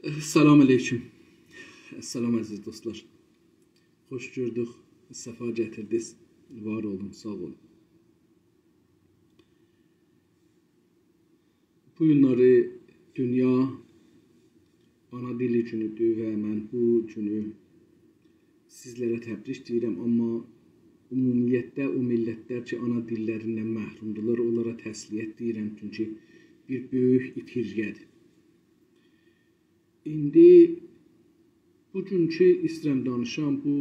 Salam aleyküm. Salam əziz dostlar. Xoş gördük. Səfa gətirdiniz. Var olun, sağ olun. Bu günləri dünya ana dili günüdür və mən bu günü sizlərə təbrik deyirəm, amma ümumiyyətlə o millətlər ki, ana dillərindən məhrumdular, onlara təsliyyət deyirəm, çünki bir böyük itirgədir. İndi bugünkü istəyirəm danışam bu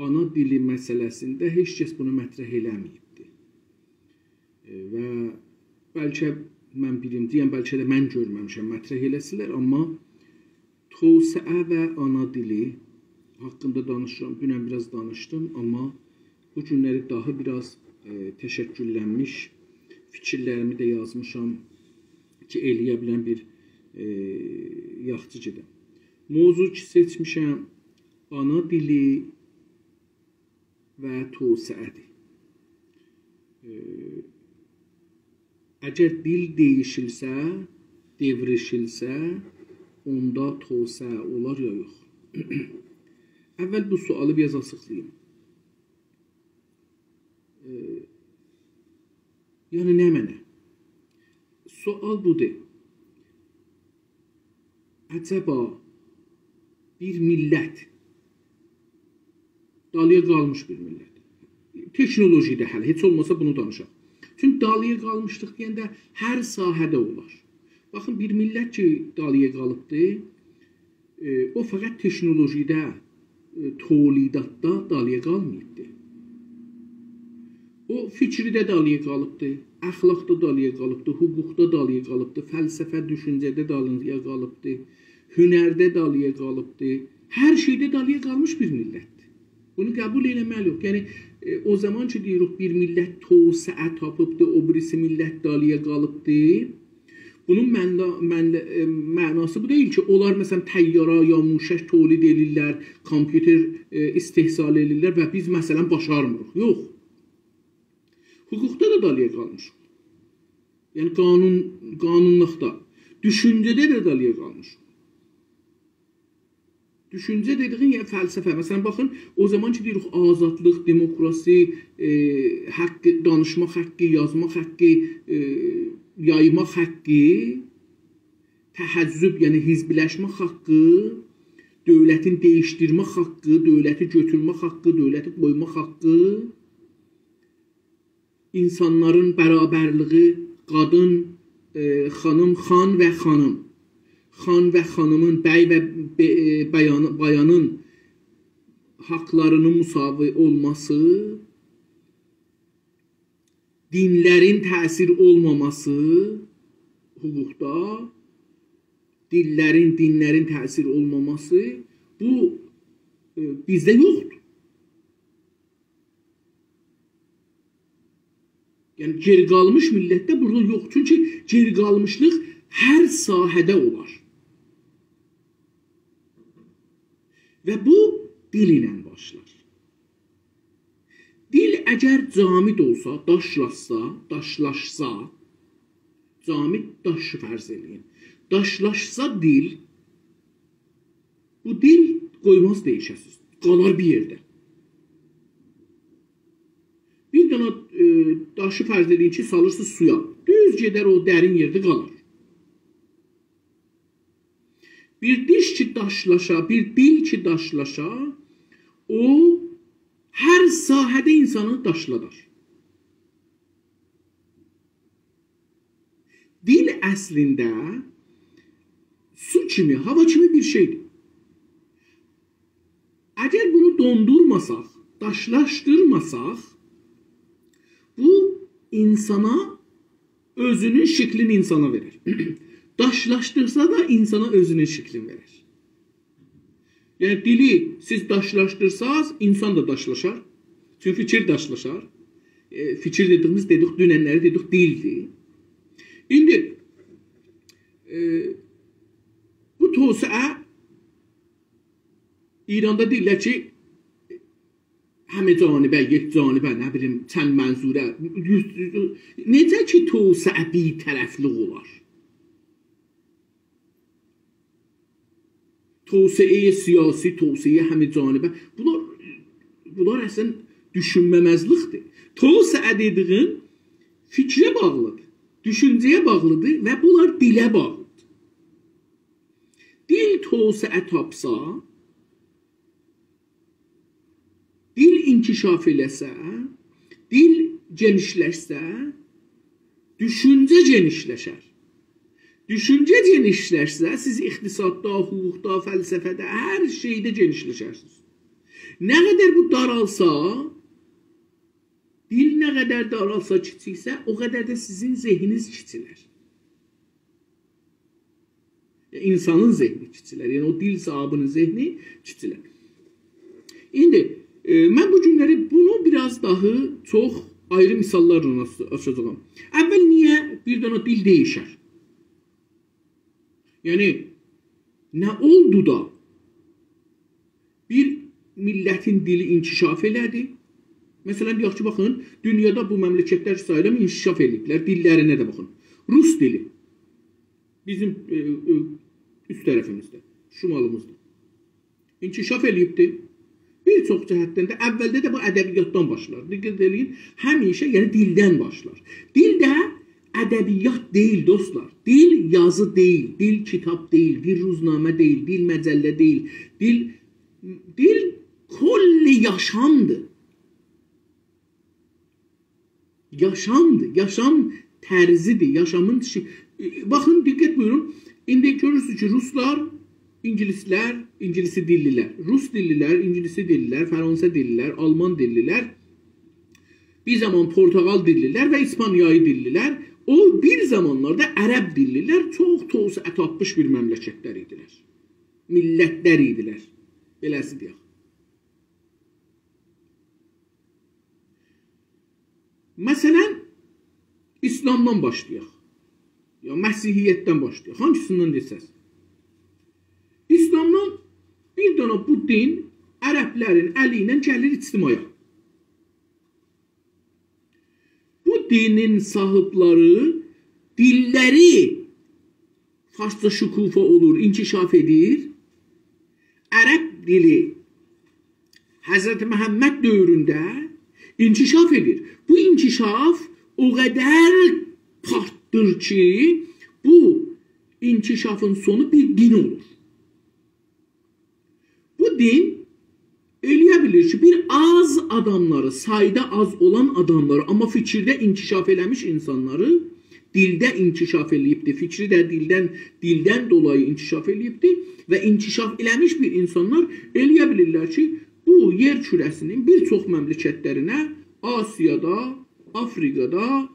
ana dili məsələsində heç kəs bunu mətrəh eləməyibdi. Və bəlkə mən bilimciyəm, bəlkə də mən görməmişəm mətrəh eləsilər, amma Tosaə və ana dili haqqında danışıram. Dünən biraz danışdım, amma bu günləri daha biraz təşəkküllənmiş fikirlərimi də yazmışam ki, eləyə bilən bir yaxçı gedim. Mövzu ki seçmişəm ana dili və Tosaədir. Əgər dil değişilsə, devrişilsə, onda Tosaə olar ya yox. Əvvəl bu sualı biraz açıqlayayım. Yəni nə mənə? Sual budur. Əcəba bir millət, dalıya qalmış bir millət, teknolojide hələ, heç olmasa bunu danışaq. Çünki dalıya qalmışlıq deyəndə hər sahədə olar. Baxın, bir millət ki, dalıya qalıbdır, o fəqət teknolojidə, tolidatda dalıya qalmayıbdır. O fikridə dalıya qalıbdır, əxlaqda dalıya qalıbdır, hüquqda dalıya qalıbdır, fəlsəfə düşüncədə dalıya qalıbdır, hünərdə dalıya qalıbdır, hər şeydə dalıya qalmış bir millətdir. Bunu qəbul eləməli yox. Yəni, o zaman ki deyirik bir millət Tosaə tapıbdır, o birisi millət dalıya qalıbdır, bunun mənası bu deyil ki, onlar məsələn təyyara ya muşək tolid edirlər, kompüter istehsal edirlər və biz məsələn başarmırıq. Yox. Hüquqda da dalıya qalmışıq. Yəni qanunluqda, düşüncədə də dalıya qalmışıq. Düşüncə dediğin yəni fəlsəfə. Məsələn, baxın, o zaman ki deyirik azadlıq, demokrasi, haqqı, danışmaq haqqı, yazmaq haqqı, yaymaq haqqı, təhəzzüb, yəni hizbiləşmək haqqı, dövlətin değişdirmək haqqı, dövləti götürmək haqqı, dövləti qoymaq haqqı, insanların bərabərliyi, qadın, xanım, xan və xanım, xan və xanımın, bəy və bayanın haqlarının müsavi olması, dinlərin təsir olmaması hüquqda, dinlərin təsir olmaması, bu bizdə yoxdur. Yəni, geri qalmış millətdə burada yox. Çünki geri qalmışlıq hər sahədə olar. Və bu dil ilə başlar. Dil əgər camid olsa, daşlaşsa, camid daşı fərz eləyin. Daşlaşsa dil, bu dil qoymaz değişəsiz. Qalar bir yerdə. Bir dənə daşı fərz eləyin ki, salırsınız suya. Düz gedər o dərin yerdə qalar. Bir diş ki daşlaşa, bir dil ki daşlaşa, o hər sahədə insanı daşladar. Dil əslində su kimi, hava kimi bir şeydir. Əgər bunu dondurmasaq, daşlaşdırmasaq, bu insana özünün şeklini insana verir. Daşlaşdırsa da insana özünün şeklini verir. Yəni dili siz daşlaşdırsanız, insan da daşlaşar. Çünki fikir daşlaşar. Fikir dediğimiz dedik, dünənləri dedik, dildir. İndi bu Tosaə İranda deyirlər ki, həmə canibə, yek canibə, nə bilim, çənd mənzurə, necə ki Tosaə bir tərəfli olar? Tövsiye siyasi, tövsiye həmicanibə. Bunlar əslən düşünməməzlikdir. Tövsiyə dediğin fikrə bağlıdır, düşüncəyə bağlıdır və bunlar dilə bağlıdır. Dil tövsiyə tapsa, dil inkişaf eləsə, dil genişləşsə, düşüncə genişləşər. Düşüncə genişləşsə, siz iqtisadda, hüquqda, fəlsəfədə, hər şeydə genişləşərsiniz. Nə qədər bu daralsa, dil nə qədər daralsa, kiçiksə, o qədər də sizin zehniniz kiçilər. İnsanın zehni kiçilər. Yəni, o dil sahibinin zehni kiçilər. İndi, mən bu günləri bunu biraz daha çox ayrı misallarla açacağım. Əvvəl niyə bir dənə dil dəyişər? Yəni, nə oldu da bir millətin dili inkişaf elədi? Məsələn, deyək ki, baxın, dünyada bu məmləkətlər sayılır inkişaf ediblər, dillərinə də baxın. Rus dili, bizim üst tərəfimizdə, şimalımızda. İnkişaf edibdi. Bir çox cəhətdən də, əvvəldə də bu ədəbiyyatdan başlar. Diqqət edin, həmişə, yəni dildən başlar. Dil də ədəbiyyat deyil, dostlar. Dil yazı deyil, dil kitab deyil, dil ruznamə deyil, dil məcəllə deyil. Dil kolli yaşamdır. Yaşamdır, yaşam tərzidir, yaşamın... Baxın, diqqət buyurun, indi görürsünüz ki, Ruslar, İngilislər, İngilisi dillilər, Rus dillilər, İngilisi dillilər, Fransa dillilər, Alman dillilər, bir zaman Portugal dillilər və İspanyayı dillilər, o bir zamanlarda Ərəb dillilər çox tövsiyə tapmış bir məmləkətlər idilər. Millətlər idilər. Beləsi deyək. Məsələn, İslamdan başlayaq. Ya Məsihiyyətdən başlayaq. Hangisindən desəz? İslamdan bir dənə bu din ərəblərin əli ilə gəlir ictimaya. Bu dinin sahibləri dilləri farsça şükufa olur, inkişaf edir. Ərəb dili Həzrəti Məhəmməd dövründə inkişaf edir. Bu inkişaf o qədər partdır ki, bu inkişafın sonu bir din olur. Bu din eləyə bilir ki, bir az adamları, sayda az olan adamları, amma fikirdə inkişaf eləmiş insanları, dildə inkişaf eləyibdir, fikri də dildən dolayı inkişaf eləyibdir və inkişaf eləmiş bir insanlar eləyə bilirlər ki, bu yer kürəsinin bir çox məmləkətlərinə Asiyada, Afrikada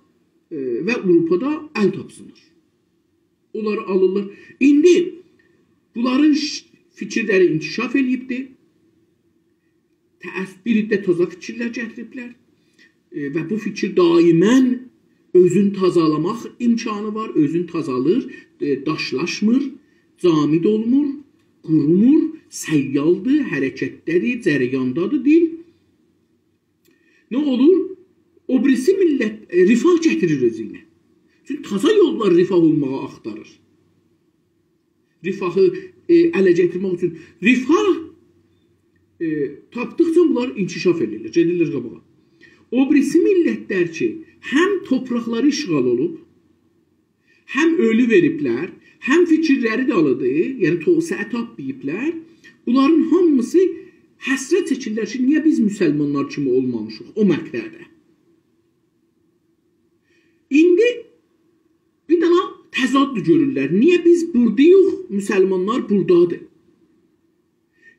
və Avropada əl tapsınlar. Onları alırlar. İndi bunların fikirləri inkişaf eləyibdir. Bir də taza fikirlər gətiriblər. Və bu fikir daimən özün tazalamaq imkanı var. Özün tazalır, daşlaşmır, camid olmur, qurumur, səyyaldır, hərəkətdədir, cərəyandadır dil. Nə olur? O birisi millət rifah gətirir özünə. Çünki taza yollar rifah olmağa axtarır. Rifahı ələ gətirmək üçün. Rifah tapdıqca bunlar inkişaf edirlər, gedirlər qabağa. O birisi millətlər ki, həm torpaqları işğal olub, həm ölü veriblər, həm fikirləri dalıdır, yəni tövsiyə tapmayıblar. Bunların hamısı həsrət çəkirlər ki, niyə biz müsəlmanlar kimi olmamışıq o məqsədə? İndi bir dana təzadlı görürlər. Niyə biz buradayıq, müsəlmanlar buradadır?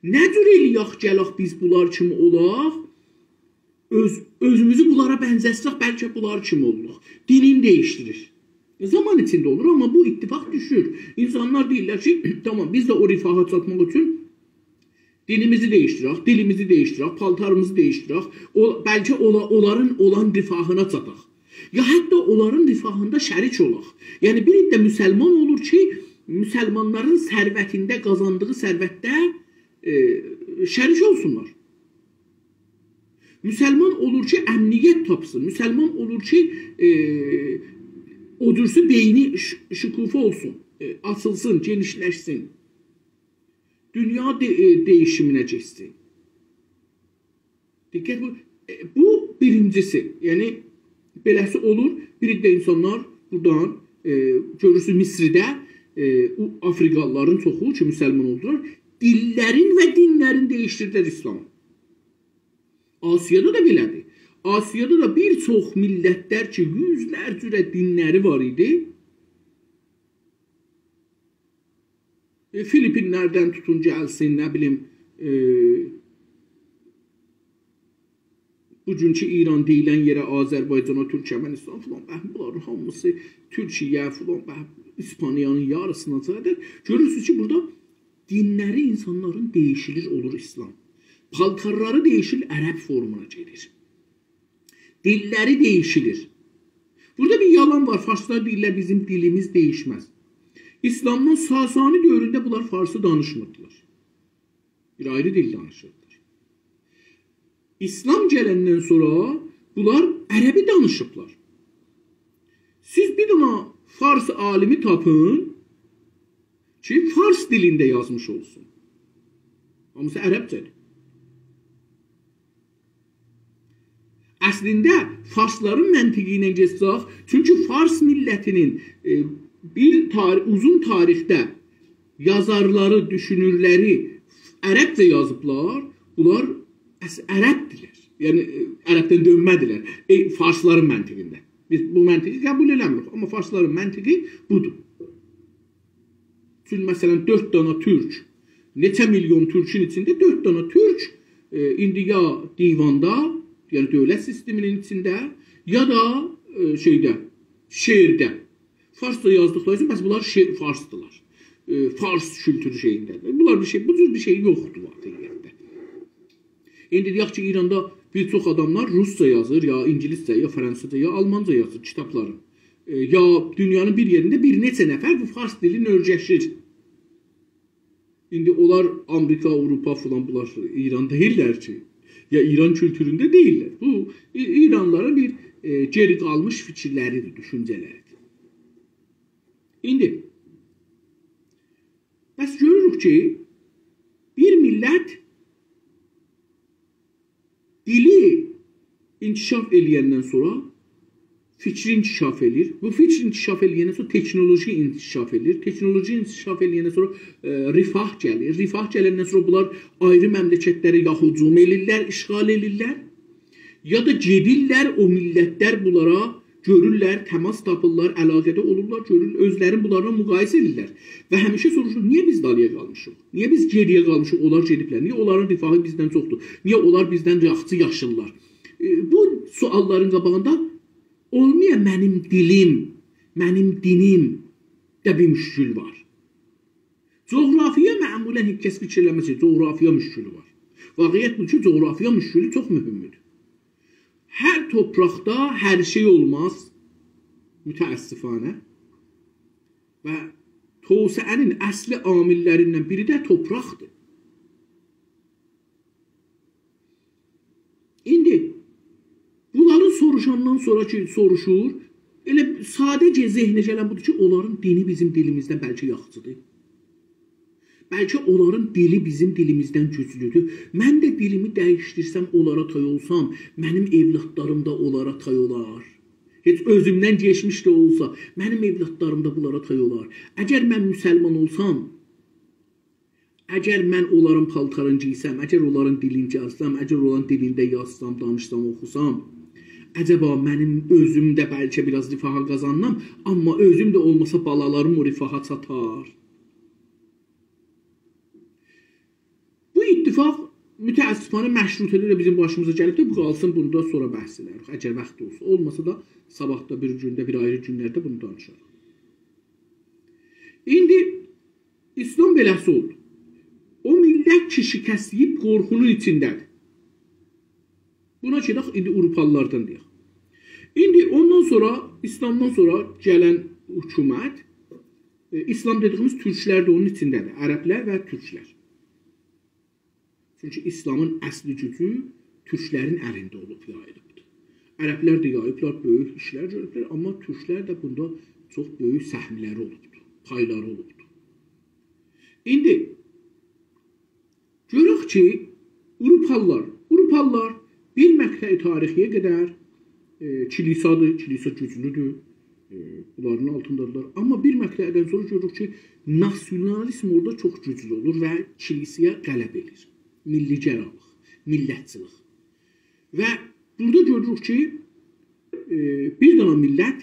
Nə cür eləyək, gələk biz bunlar kimi olaq, özümüzü bunlara bənzəsək, bəlkə bunlar kimi oluruq. Dinini dəyişdirir. Zaman içində olur, amma bu ittifaq düşür. İnsanlar deyirlər ki, tamam, biz də o rifaha çatmaq üçün dinimizi dəyişdirək, dilimizi dəyişdirək, paltarımızı dəyişdirək, bəlkə onların olan rifahına çataq. Ya hətta onların rifahında şərik olaq. Yəni bir də müsəlman olur ki, müsəlmanların sərvətində, qazandığı sərvətdə şərik olsunlar. Müsəlman olur ki, əmniyyət tapsın. Müsəlman olur ki, o cürsə beyni şükufa olsun, açılsın, genişləşsin. dünya değişiminə keçsin. Diqqət bu birincisi. Yəni beləsi olur. Bir də insanlar buradan görürsünüz Misridə Afrikalıların çoxu ki müsəlman oldular. Dillərin və dinlərin değiştirdilər İslamı. Asiyada da belədir. Asiyada da bir çox millətlər ki yüzlərcə dinləri var idi. Filipinlərdən tutun gəlsin, nə bilim bugünkü İran deyilən yerə Azərbaycana, Türkmənistan filan, bunların hamısı Türkiyə filan, İspaniyanın yarısına çatır. Görürsünüz ki burada dinləri insanların değişilir olur İslam. Paltarları değişilir, Ərəb formuna gelir. Dilləri değişilir. Burada bir yalan var. Farslar deyirlər bizim dilimiz değişməz. İslamdan Sasani dövründə bunlar Farsı danışmırdılar. Bir ayrı dil danışırdılar. İslam gələndən sonra bunlar Ərəbi danışıblar. Siz bir dana Fars alimi tapın ki Fars dilində yazmış olsun. Hamısı Ərəbcədir. Əslində Farsların məntiqi ilə geçsək, çünki Fars millətinin uzun tarixdə yazarları, düşünürləri Ərəbcə yazıblar. Bunlar Ərəbdirlər. Yəni Ərəbdən dönmədilər. Farsların məntiqində. Biz bu məntiqi qəbul eləmirik. Amma Farsların məntiqi budur. Çünki məsələn 4 dana türk, neçə milyon türkün içində 4 dana türk indi ya divanda, yəni dövlət sisteminin içində, ya da şeirdə. Farsda yazdıqları üçün, bəs bunlar farsdılar. Fars kültürü şeyindədir. Bunlar bu cür bir şey yoxdur vaxtiyyətdə. İndi deyək ki, İranda bir çox adamlar Rusca yazır, ya İngiliscə, ya Fransızca, ya Almanca yazır kitabları. Ya dünyanın bir yerində bir neçə nəfər bu Fars dilini öyrəşir. İndi onlar Amerika, Avropa falan bunlar İran deyirlər ki, ya İran kültüründə deyirlər. Bu İranların bir geri qalmış fikirləridir, düşüncələridir. İndi bəs görürük ki, bir millət dili inkişaf eləyəndən sonra fikri inkişaf edir. Bu fikri inkişaf eləyəndən sonra teknoloji inkişaf edir. Teknoloji inkişaf eləyəndən sonra rifah gəlir. Rifah gələndən sonra bunlar ayrı məmləkətləri ya hücum elirlər, işğal elirlər. Ya da gedirlər, o millətlər bunlara görürlər, təmas tapırlar, əlaqədə olurlar, görürlər, özlərini bunlarla müqayisə edirlər. Və həmişə soruşur, niyə biz daliyə qalmışıq? Niyə biz geriyə qalmışıq, onlar gediblər? Niyə onların rifahı bizdən çoxdur? Niyə onlar bizdən yaxşı yaşırlar? Bu sualların qabağında olmaya mənim dilim, mənim dinim də bir müşkül var. Coğrafiya məmulən heç kəs fikirləməsi, coğrafiya müşkülü var. Vaqiət bu ki, coğrafiya müşkülü çox mühümdür. Hər toprakda hər şey olmaz, mütəəssifanə. Və tövsəənin əsli amillərindən biri də topraqdır. İndi bunları soruşandan sonra ki, soruşur, elə sadəcə zehnə gələn budur ki, onların dini bizim dilimizdən bəlkə yaxşıdır. Bəlkə onların dili bizim dilimizdən güclüdür. Mən də dilimi dəyişdirsəm, onlara tay olsam, mənim evlatlarım da onlara tay olar. Heç özümdən geçmiş də olsa, mənim evlatlarım da bunlara tay olar. Əgər mən müsəlman olsam, əgər mən onların paltarını giysəm, əgər onların dilini yazsam, əgər onların dilində yazsam, danışsam, oxusam, əcəba mənim özüm də bəlkə biraz rifaha qazanmam, amma özüm də olmasa balalarım o rifaha çatar. İttifaq mütəəssifanə məşrutiyyəti ilə bizim başımıza gəlib də bu qalsın, bunu da sonra bəhs edərik. Əgər vaxt olsa. Olmasa da sabahda bir gündə, bir ayrı günlərdə bunu danışarıq. İndi İslam beləsi oldu. O millət ki şikəsləyib qorxunun içindədir. Buna gedək, indi Avropalılardan deyək. İndi ondan sonra, İslamdan sonra gələn hökumət, İslam dediyimiz türklər də onun içindədir. Ərəblər və türklər. Çünki İslamın əsli gücü türklərin əlində olub, yayılıbdır. Ərəblər də yayıblar, böyük işlər görüblər, amma türklər də bunda çox böyük səhmləri olubdur, payları olubdur. İndi ki, Avropalılar bir məqtəi tarixiyə qədər kilisadır, kilisa güclüdür, bunların altındadılar. Amma bir məqtədən sonra görürük ki, nasionalizm orada çox güclü olur və kilisaya qələbə edir. Millicəranlıq, millətçilik. Və burada görürük ki, bir dənə millət,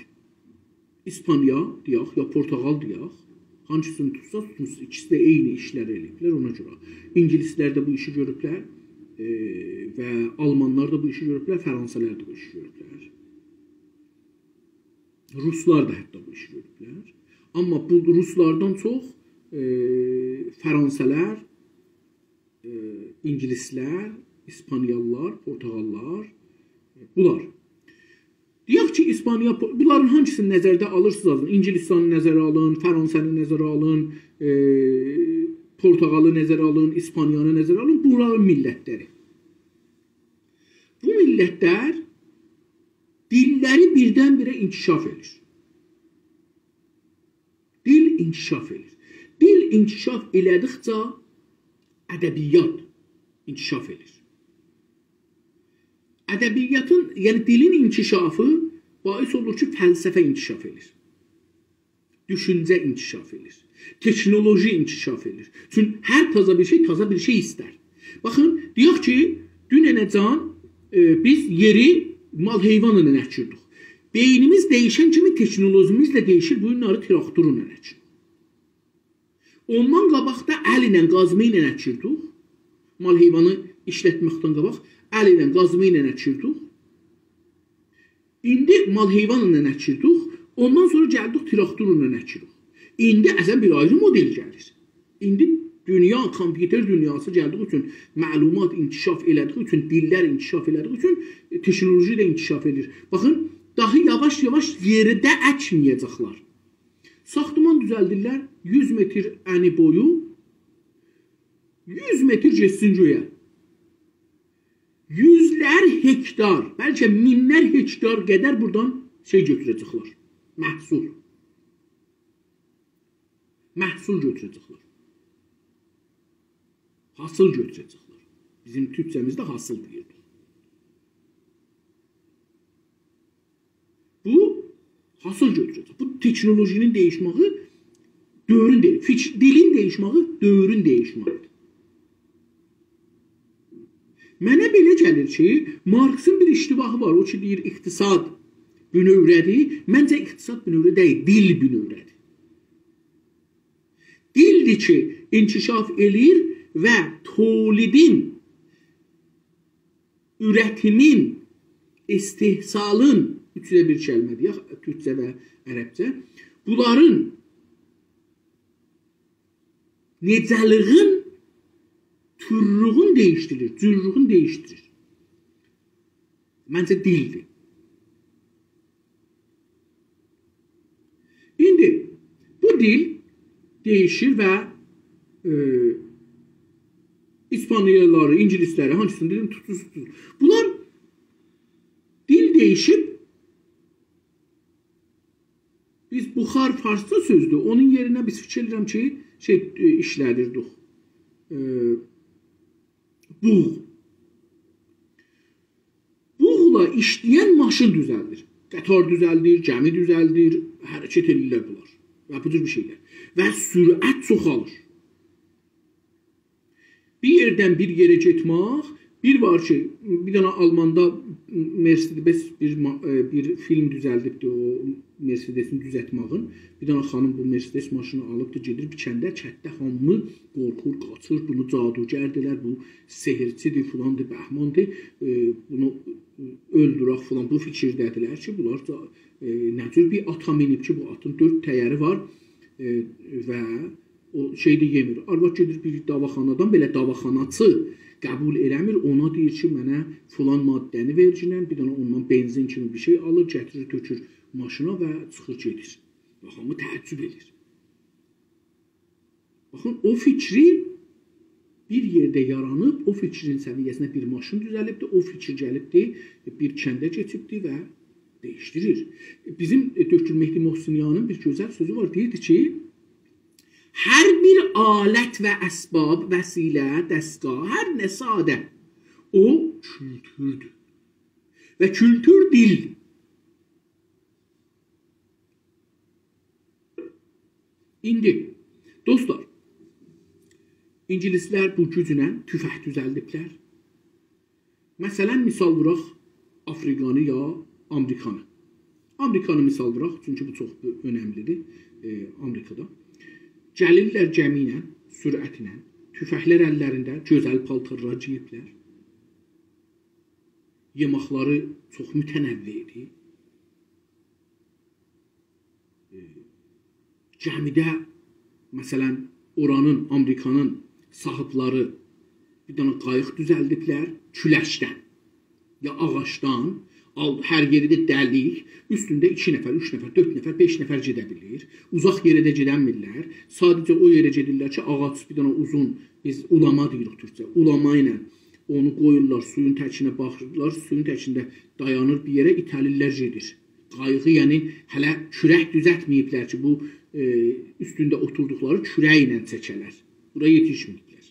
İspanya deyək, ya Portugal deyək, hangisini tutsa, ikisi də eyni işlər eləyiblər ona görə. İngilislər də bu işi görüblər və Almanlar da bu işi görüblər, Fransızlar da bu işi görüblər. Ruslar da hətta bu işi görüblər. Amma bu Ruslardan çox Fransızlar, İngilislər, İspanyalılar, Portugallar, bunlar. Deyək ki, İspaniya, bunların hangisini nəzərdə alırsınız? İngilistanı nəzərə alın, Fransanı nəzərə alın, Portugalı nəzərə alın, İspaniyanı nəzərə alın, bunların millətləri. Bu millətlər dilləri birdən-birə inkişaf edir. Dil inkişaf edir. Dil inkişaf elədikcə ədəbiyyat inkişaf edir. Ədəbiyyatın, yəni dilin inkişafı bais olur ki, fəlsəfə inkişaf edir. Düşüncə inkişaf edir. Teknoloji inkişaf edir. Çünki hər taza bir şey istər. Baxın, deyək ki, dünənəcən biz yeri mal-heyvanla əkirdik. Beynimiz dəyişən kimi teknolojimiz də dəyişir, bu günləri traktorla əkir. Ondan qabaqda əl ilə, qazma ilə əkirdik. Mal-heyvanı işlətməkdən qabaq əl ilə, qazma ilə əkirdik. İndi mal-heyvanla əkirdik. Ondan sonra gəldik traktorla əkirik. İndi əsən bir ayrı model gəlir. İndi dünya, kompüter dünyası gəldiyi üçün, məlumat inkişaf elədiyi üçün, dillər inkişaf elədiyi üçün teknoloji də inkişaf edir. Baxın, daha yavaş-yavaş yerdə əkməyəcəklər. Saxtaman düzəldirlər, 100 metr əni boyu, 100 metr getsin göyə. Yüzlər hektar, bəlkə minlər hektar qədər buradan götürəcəklər. Məhsul. Məhsul götürəcəklər. Hasıl götürəcəklər. Bizim türkcəmizdə hasıl deyirdik. Bu, hasıl götürəcək. Bu, teknolojinin dəyişməyi, dilin dəyişməyi, dövrün dəyişməyidir. Mənə belə gəlir ki, Marksın bir iştibahı var. O ki, deyir, iqtisad bünövrədir. Məncə, iqtisad bünövrə deyil, dil bünövrədir. Dildir ki, inkişaf edir və tolidin, ürətimin, istihsalın, üçdə bir kəlmədir, türkcə və ərəbcə, bunların necəliğin türrüğün dəyişdirir, cürrüğün dəyişdirir. Məncə dildir. İndi bu dil dəyişir və İspaniyalıları, İngilisləri, hangisini dedim, tutur. Bunlar dil dəyişib, biz buxar farsça sözdür, onun yerinə biz fikir edirəm ki, işlədirdik. Buğ. Buğla işləyən maşın düzəldir. Qatar düzəldir, gəmi düzəldir, hərəkət edirlər bunlar. Və bu cür bir şeylər. Və sürət çoxalır. Bir yerdən bir yerə getmək, bir var ki, bir dənə Almanda Mercedes bir film düzəldibdir o Mercedesini düzətmağın. Bir dənə xanım bu Mercedes maşını alıbdır, gedir bir kənddə hamı qorxur, qaçır, bunu cadugərdirlər, bu sehirçidir, filandır, bəhmandır, bunu öldürək filan. Bu fikirdədirlər ki, bunlar nə cür bir ata minib ki, bu atın 4 təyəri var və o şeydə yemir. Arvad gedir bir davaxanadan, belə davaxanaçı qəbul eləmir, ona deyir ki, mənə filan maddəni vercinən, bir dənə ondan benzin kimi bir şey alır, gətirir, tökür maşına və çıxır gedir. Və hamı təəccüb edir. Baxın, o fikri bir yerdə yaranıb, o fikrin səviyyəsinə bir maşın düzəlibdir, o fikir gəlibdir, bir kəndə keçibdir və dəyişdirir. Bizim Dr. Mehdi Mohsinyanın bir gözəl sözü var, deyirdi ki, Hər bir alət və əsbab, vəsilə, dəstgah, hər nə sadə, o kültürdür. Və kültür dildir. İndi, dostlar, İngilislər bu gücünə tüfək düzəldiblər. Məsələn, misal vuraq Afrikanı ya Amerikanı. Amerikanı misal vuraq, çünki bu çox önəmlidir Amerikada. Gəlirlər gəmi ilə, sürətlə, tüfəklər əllərində gözəl paltarlar geyiblər. Yemaqları çox mütənəvvidir. Gəmidə, məsələn, oranın, Amerikanın sahibləri bir dənə qayıq düzəldiblər küləşdən ya ağaçdan, hər yeri də dəlik, üstündə 2 nəfər, 3 nəfər, 4 nəfər, 5 nəfər gedə bilir. Uzaq yerə də gedənmirlər. Sadəcə o yerə gedirlər ki, ağac bir dənə uzun, biz ulama deyirik türkcə, ulama ilə onu qoyurlar, suyun təkinə baxırlar, suyun təkində dayanır bir yerə, itəlirlər gedir. Qayığı, yəni hələ kürək düzəltməyiblər ki, bu üstündə oturduqları kürək ilə çəkələr. Bura yetişməyiblər.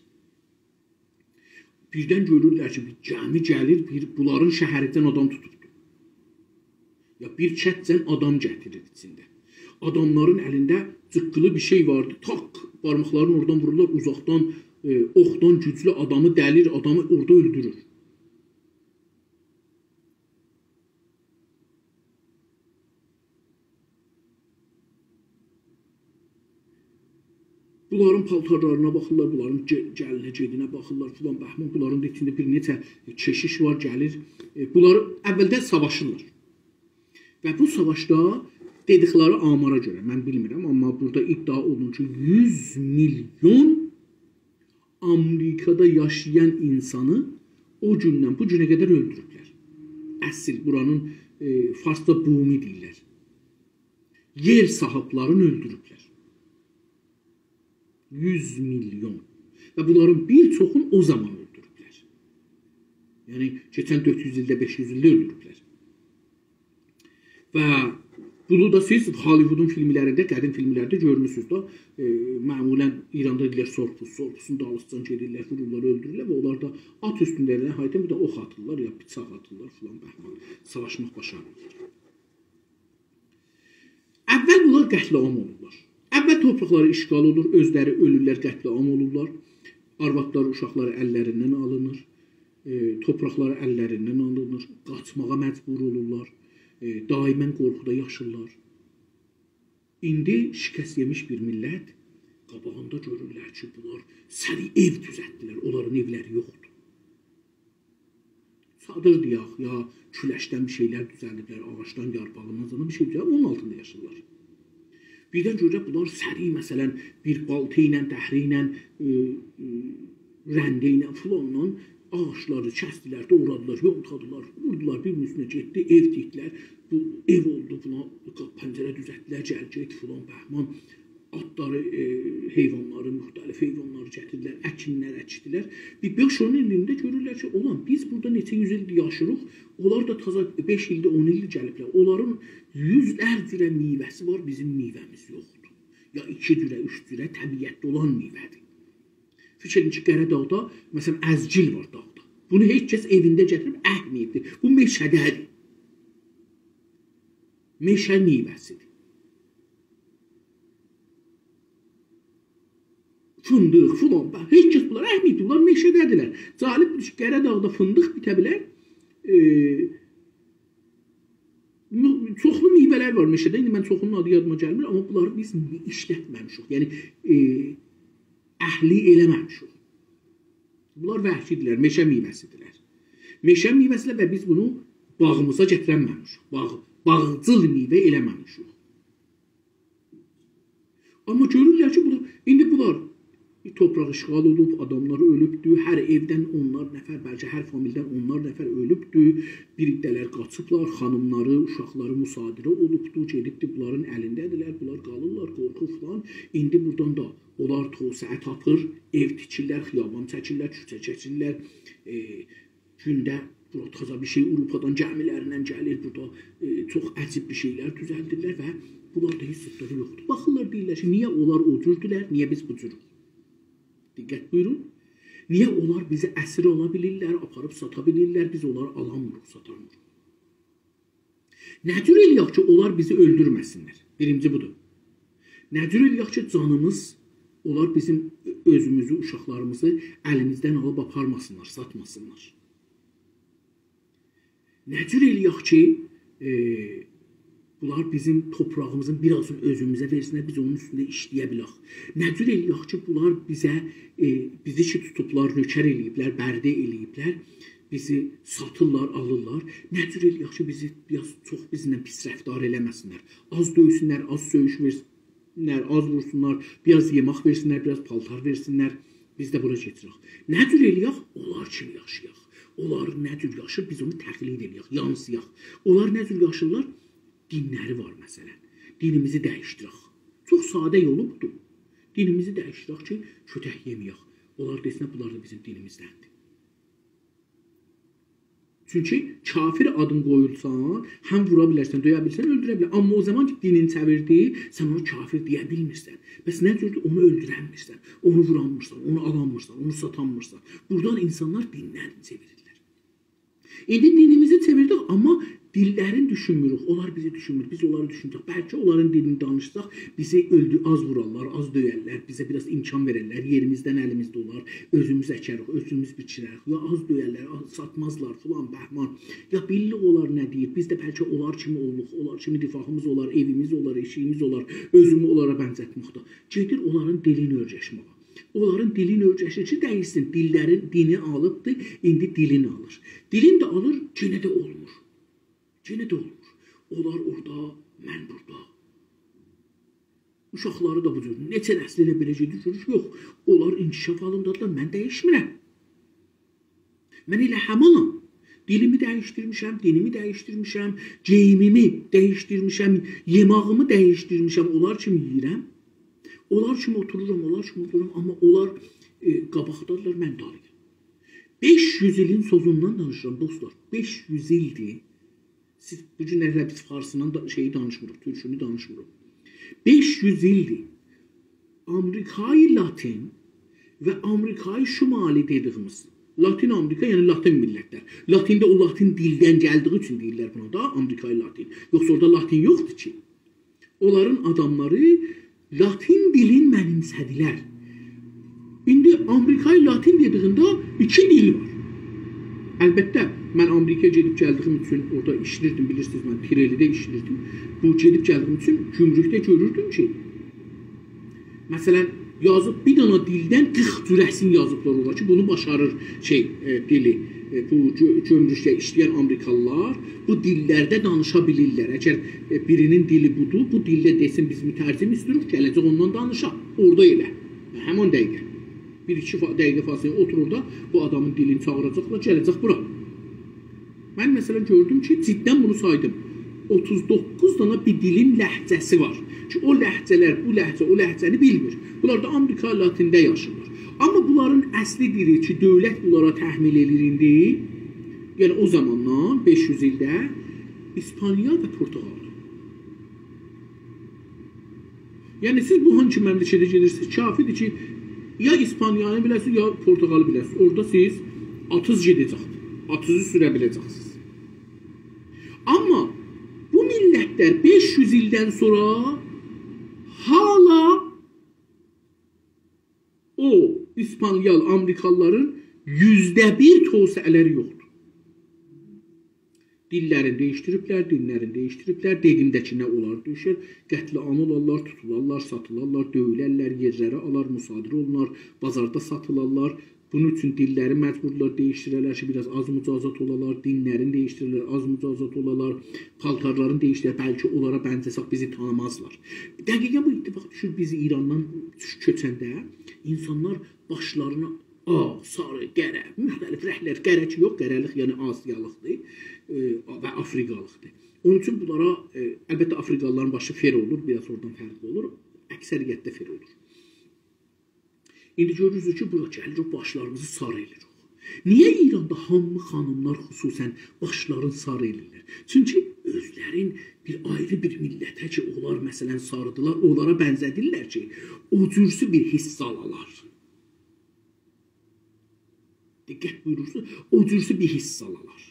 Birdən görürlər ki, bir gəmi gəlir, bunların şəhərindən adam tutubdur. Ya bir kətcən adam gətirir içində. Adamların əlində cıqqılı bir şey vardı. Tak, barmaqlarını oradan vururlar, uzaqdan, oxdan güclü adamı dəlir, adamı orada öldürür. Bunların paltarlarına baxırlar, bunların gəlinə, gedinə baxırlar, filan bəhman, bunların içində bir neçə keşiş var, gəlir. Bunları əvvəldə savaşırlar. Və bu savaşda dedikləri amara görə, mən bilmirəm, amma burada iddia olunur ki, 100 milyon Amerikada yaşayan insanı o gündən bu günə qədər öldürüblər. Əsl buranın Farsda bumi deyirlər. Yer sahiblərini öldürüblər. 100 milyon. Və bunların bir çoxunu o zaman öldürüblər. Yəni, keçən 400 ildə, 500 ildə öldürüblər. Və bunu da siz Hollywoodun filmlərində, qədim filmlərdə görmüsünüz da, məmulən İranda deyirlər sorpusun dalısıcan gedirlər, vururlar, öldürürlər və onlar da at üstündələr, haydan bir də ox atırlar, ya bıçaq atırlar, filan bəhman, savaşmaq başarırlar. Əvvəl bunlar qətliam olurlar. Əvvəl torpaqları işğal olur, özləri ölürlər, qətliam olurlar. Arvadlar, uşaqları əllərindən alınır, torpaqları əllərindən alınır, qaçmağa məcbur olurlar, daimən qorxuda yaşırlar. İndi şikəst yemiş bir millət qabağında görürlər ki, bunlar səri ev düzəltdilər, onların evləri yoxdur. Çadır deyək, ya küləşdən bir şeylər düzəldiblər, ağaçdan, yarpağından bir şey düzəldiblər, onun altında yaşırlar. Birdən görürlər, bunlar səri, məsələn, bir baltı ilə, dəhri ilə, rəndə ilə, filanla ağaçları kəsdilər, doğradılar, yontadılar, vurdular, birinin üstünə getdi, ev tikdilər, bu ev oldu, buna pəncərə düzəltdilər, cəlcət, filan, bəhman, atları, heyvanları, müxtəlif heyvanları gətirdilər, əkinlər əkdilər. Bir 5-10 ilində görürlər ki, olan, biz burada neçə 100 ildir yaşırıq, onlar da taza 5 ildə, 10 ildir gəliblər. Onların yüzlər cürə meyvəsi var, bizim meyvəmiz yoxdur. Ya 2 cürə, 3 cürə təbiətdə olan meyvədir. Fikrin ki, Qəradağda, məsələn, əzgil var dağda. Bunu heç kəs evində gətirib əkməyibdir. Bu meşədədir. Meşə meyvəsidir. Fındıq, filan, heç kəs bunlar əhmiydir, bunlar meşədədirlər. Cəlib Qəradağda fındıq bitə bilər, çoxlu meyvələr var meşədə, indi mən çoxunun adı yadıma gəlmir, amma bunları biz işlətməmişik, yəni əhli eləməmişik. Bunlar vəhşidirlər, meşə meyvəsidirlər. Meşə meyvəsidirlər və biz bunu bağımıza gətirəməmişik, bağcıl meyvə eləməmişik. Amma görürlər ki, indi bunlar torpaq işğal olub, adamlar ölübdür, hər evdən onlar nəfər, bəlkə hər famildən onlar nəfər ölübdür, birlikdələr qaçıblar, xanımları, uşaqları müsadirə olubdur, gedibdir, bunların əlindədirlər, bunlar qalırlar, qorxu falan. İndi buradan da onlar toğsəə tapır, ev tikirlər, xiyaban çəkirlər, küçə çəkirlər, gündə burada təzə bir şey Avropadan gəmilərindən gəlir, burada çox əcib bir şeylər düzəldirlər və bunlarda heç zıtları yoxdur. Baxırlar, deyirlər ki, niyə onlar o cürdülər, niyə biz bu cürük? Diqqət buyurun. Niyə onlar bizi əsir ala bilirlər, aparıb sata bilirlər, biz onları alamırıq, satamırıq? Nə cür eləyək ki, onlar bizi öldürməsinlər? Birinci budur. Nə cür eləyək ki, canımız, onlar bizim özümüzü, uşaqlarımızı əlimizdən alıb aparmasınlar, satmasınlar? Nə cür eləyək ki, bunlar bizim toprağımızın birazını özümüzə versinlər, biz onun üstündə işləyə bilək? Nə cür eləyək ki, bunlar bizi ki tutublar, nökər eləyiblər, bərdə eləyiblər, bizi satırlar, alırlar? Nə cür eləyək ki, bizi çox bizlə pis rəftar eləməsinlər? Az döysünlər, az söyüş versinlər, az vursunlar, biraz yemək versinlər, biraz paltar versinlər, biz də bura keçirək. Nə cür eləyək? Onlar kimi yaşayaq. Onlar nə cür yaşır, biz onu təqlid eləyək, yansıyaq. Onlar nə cür yaşırlar? Dinləri var məsələn. Dinimizi dəyişdirək. Çox sadə yolu budur. Dinimizi dəyişdirək ki, kötək yeməyək. Onlar desinə, bunlar da bizim dinimizdəndir. Çünki kafir adın qoyulsan, həm vura bilərsən, döyə bilirsən, öldürə bilər. Amma o zaman ki, dinin çevirdi, sən onu kafir deyə bilmirsən. Bəs nə cürdür? Onu öldürənmirsən, onu vuranmırsan, onu alanmırsan, onu satanmırsan. Buradan insanlar dinlərini çevirirlər. İndi dinimizi çevirdik, amma dillərin düşünmürük, onlar bizi düşünmür, biz onları düşünürük. Bəlkə onların dilini danışsaq, bizi az vurarlar, az döyərlər, bizə biraz imkan verərlər, yerimizdən əlimizdə olar, özümüz əkərik, özümüz biçirək, ya az döyərlər, satmazlar, filan, bəhman. Ya billik olar nə deyir, biz də bəlkə onlar kimi oluq, onlar kimi difahımız olar, evimiz olar, eşiyimiz olar, özümü onlara bənzətməkdə. Gedir onların dilini öyrəşməyə. Onların dilini öyrəşir ki, dəyilsin, dini alıbdır, indi dilini alır. Dilin də alır, yenə də olmur. Yenə də olmur. Onlar orada, mən burada. Uşaqları da bu cür. Neçə nəsl elə beləcə düşürük? Yox. Onlar inkişaf halındadır, mən dəyişmirəm. Mən elə həmanam. Dilimi dəyişdirmişəm, dinimi dəyişdirmişəm, geyimimi dəyişdirmişəm, yemağımı dəyişdirmişəm. Onlar kimi yeyirəm. Onlar kimi otururam, amma onlar qabaqdadırlar, mən dalıyım. 500 ilin sözündən danışıram, dostlar. 500 ildir. Siz bu günlərlə biz farsından şeyi danışmırıq, türkünü danışmırıq. 500 ildir. Amerikayı Latin və Amerikayı Şimali dediyimiz. Latin Amerika, yəni Latin millətlər. Latində o Latin dildən gəldiyi üçün deyirlər buna da Amerikayı Latin. Yoxsa orada Latin yoxdur ki. Onların adamları Latin dilin mənimsədilər. İndi Amerikayı Latin dediyində 2 dil var. Əlbəttə, mən Amerikaya gedib gəldiyim üçün orada işlirdim, bilirsiniz, mən Pirelidə işlirdim. Bu gedib gəldiyim üçün gümrükdə görürdüm ki, məsələn, yazıb bir dana dildən 40 cürəsin yazıblar orada ki, bunu başarır dili. Bu gömrükdə işləyən Amerikalılar bu dillərdə danışa bilirlər. Əgər birinin dili budur, bu dildə desin biz mütərzim istəyirik, gələcək ondan danışaq. Orada elə. Həman dəqiqə. 1-2 dəqiqə fasilə oturur da bu adamın dilini çağıracaqlar, gələcək bura. Mən məsələn gördüm ki, ciddən bunu saydım. 39 dana bir dilin ləhcəsi var. Ki o ləhcələr, bu ləhcə, o ləhcəni bilmir. Bunlar da Amerika Latində yaşırlar. Amma bunların əsli dili ki, dövlət bunlara təhmil edir indi, yəni o zamandan 500 ildə İspaniya və Portuqal. Yəni siz bu hangi məmləkətə gedirsiniz, kafidir ki, ya İspaniyanı biləsiniz, ya Portuqalı biləsiniz. Orada siz atız gedəcəkdir. Atızı sürə biləcəksiniz. Amma bu millətlər 500 ildən sonra hala o İspanyol, Amerikalıların %1 tövsiyələri yoxdur. Dillərini dəyişdiriblər, dinlərini dəyişdiriblər, dedimdəkinə onlar düşür, qətliam olarlar, tutularlar, satılarlar, döyülərlər, yerləri alar, müsadirə olunlar, bazarda satılarlar. Bunun üçün dilləri məcburlar dəyişdirərlər ki, biraz az mücazat olalar, dinlərini dəyişdirirlər, az mücazat olalar, paltarlarını dəyişdirirlər, bəlkə onlara bənzəsək bizi tanımazlar. Dəqiqən bu ittifaq düşür, bizi İrandan köçəndə insanlar başlarına ağ, sarı, qərə, müxtəlif rəhlər, qərəki yox, qərəlik yəni Asiyalıqdır və Afriqalıqdır. Onun üçün bunlara, əlbəttə Afriqalıların başı fer olur, biraz oradan fərqli olur, əksəriyyətdə fer olur. İndi görürsünüz ki, bura gəlir, o başlarımızı sarı edirik. Niyə İranda hamı xanımlar xüsusən başlarını sarı elirlər? Çünki özlərin bir ayrı bir millətə ki, onlar məsələn sarıdılar, onlara bənzədirlər ki, o cürsü bir hiss alalar. Diqqət buyurursunuz, o cürsü bir hiss alalar.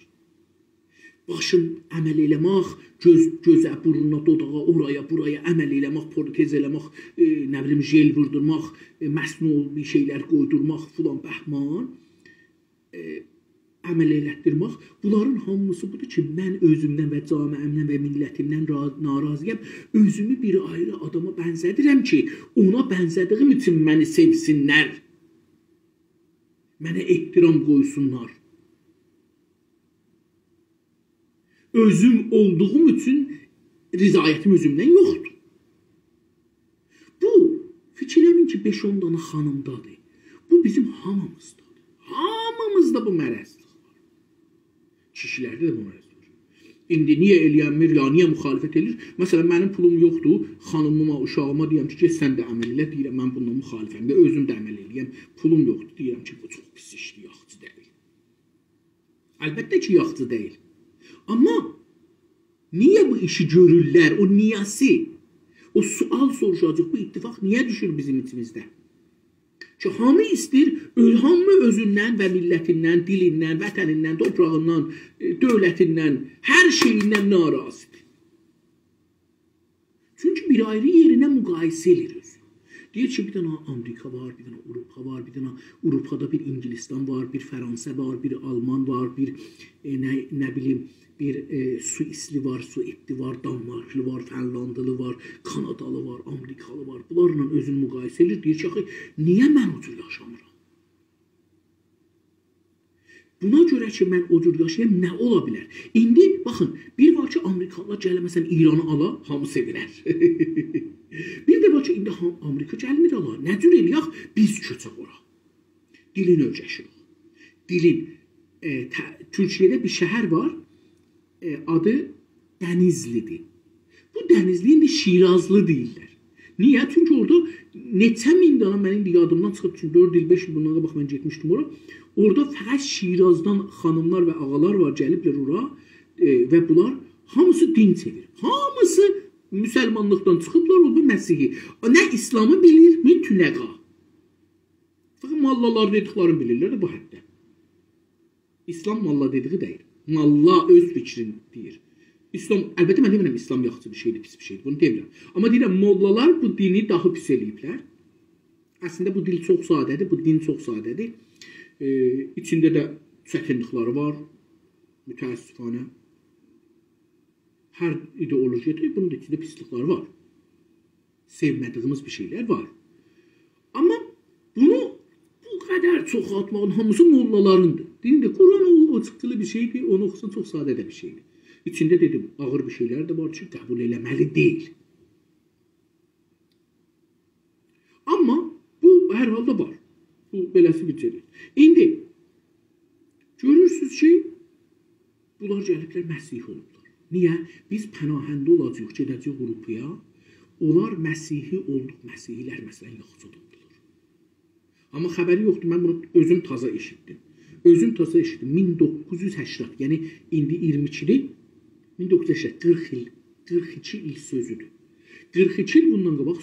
Başın əməl eləmək, gözə, buruna, dodağa, oraya, buraya əməl eləmək, protez eləmək, nə bilim, jel vurdurmaq, məsnun bir şeylər qoydurmaq, filan bəhman, əməl elətdirmək. Bunların hamısı budur ki, mən özümdən və camiəmdən və millətimdən narazıyam. Özümü bir ayrı adama bənzədirəm ki, ona bənzədiyim üçün məni sevsinlər. Mənə ehtiram qoysunlar. Özüm olduğum üçün rizayətim özümdən yoxdur. Bu, fikirləmin ki, 5-10 dana xanımdadır. Bu bizim hamımızdadır. Hamımızda bu mərəzlik var. Kişilərdə də bu mərəzlik var. İndi niyə eləyənmir, ya niyə müxalifət edir? Məsələn, mənim pulum yoxdur, xanımıma, uşağıma deyəm ki, sən də əməl elə, deyirəm, mən bundan müxalifəm və özüm də əməl eləyəm. Pulum yoxdur, deyirəm ki, bu çox pis işdir, yaxçı deyil. Əlbəttə ki, yaxçı deyil. Amma niyə bu işi görürlər, o niyəsi, o sual soruşacaq, bu ittifaq niyə düşür bizim içimizdə? Ki, hamı istəyir, hamı özündən və millətindən, dilindən, vətənindən, toprağından, dövlətindən, hər şeyindən narazıdır. Çünki bir ayrı yerinə müqayisə edir özü. Deyir ki, bir dənə Amerika var, bir dənə Avropa var, bir dənə Avropada bir İngilistan var, bir Fransa var, bir Alman var, bir nə bilim, bir Suisli var, Suedli var, Danmarklı var, Fənlandılı var, Kanadalı var, Amerikalı var. Bunlarla özünü müqayisə edir. Deyir ki, niyə mən o cür yaşamıram? Buna görə ki, mən o cür yaşayam, nə ola bilər? İndi, baxın, bir var ki, Amerikalılar gələ, məsələn, İranı ala, hamı sevinər. Bir də var ki, indi Amerika gəlmir ala, nə cür eləyək? Biz köçək ora. Dilin öyrəşirik. Dilin, Türkiyədə bir şəhər var, adı Dənizlidir. Bu Dənizli indi Şirazlı deyirlər. Niyə? Çünki orada neçə min dana, mən indi yadımdan çıxıb, çünki 4 il, 5 il bundan qabaq mən getmişdim ora. Orada fəqət Şirazdan xanımlar və ağalar var, gəliblər ora və bunlar hamısı din çevir. Hamısı müsəlmanlıqdan çıxıblar, oldu Məsihi. Nə İslamı bilir, mütləqa. Fəqət mallalar dediklərini bilirlər də bu həddə. İslam malla dediği deyil. Malla öz fikrini deyir. İslam, əlbəttə mən demirəm, İslam yaxşı bir şeydir, pis bir şeydir, bunu demirəm. Amma deyirəm, mollalar bu dini daha pis eləyiblər. Əslində bu dil çox sadədir, bu din çox sadədir. İçində də çətinlikləri var, mütəəssifanə. Hər ideolojiyada bunun da içində pislikləri var. Sevmədiyimiz bir şeylər var. Amma bunu bu qədər çox atmağın hamısı mollalarındır. Deyim də, Quran o çıxılı bir şeydir, onu oxusan çox sadə də bir şeydir. İçində dedim, ağır bir şeylər də var ki, qəbul eləməli deyil. Amma bu hər halda var. Bu beləsi bir şeydir. İndi görürsünüz ki, bunlar gəliblər Məsih olublar. Niyə? Biz pənahəndə olacaq, gedəcək Avropaya. Onlar Məsihi olduq, Məsihilər məsələn yaxşı adamdılar. Amma xəbəri yoxdur, mən bunu özüm taza eşitdim. 1980, yəni indi 22-li, 1980, 42 il sözüdür. 42 il bundan qabaq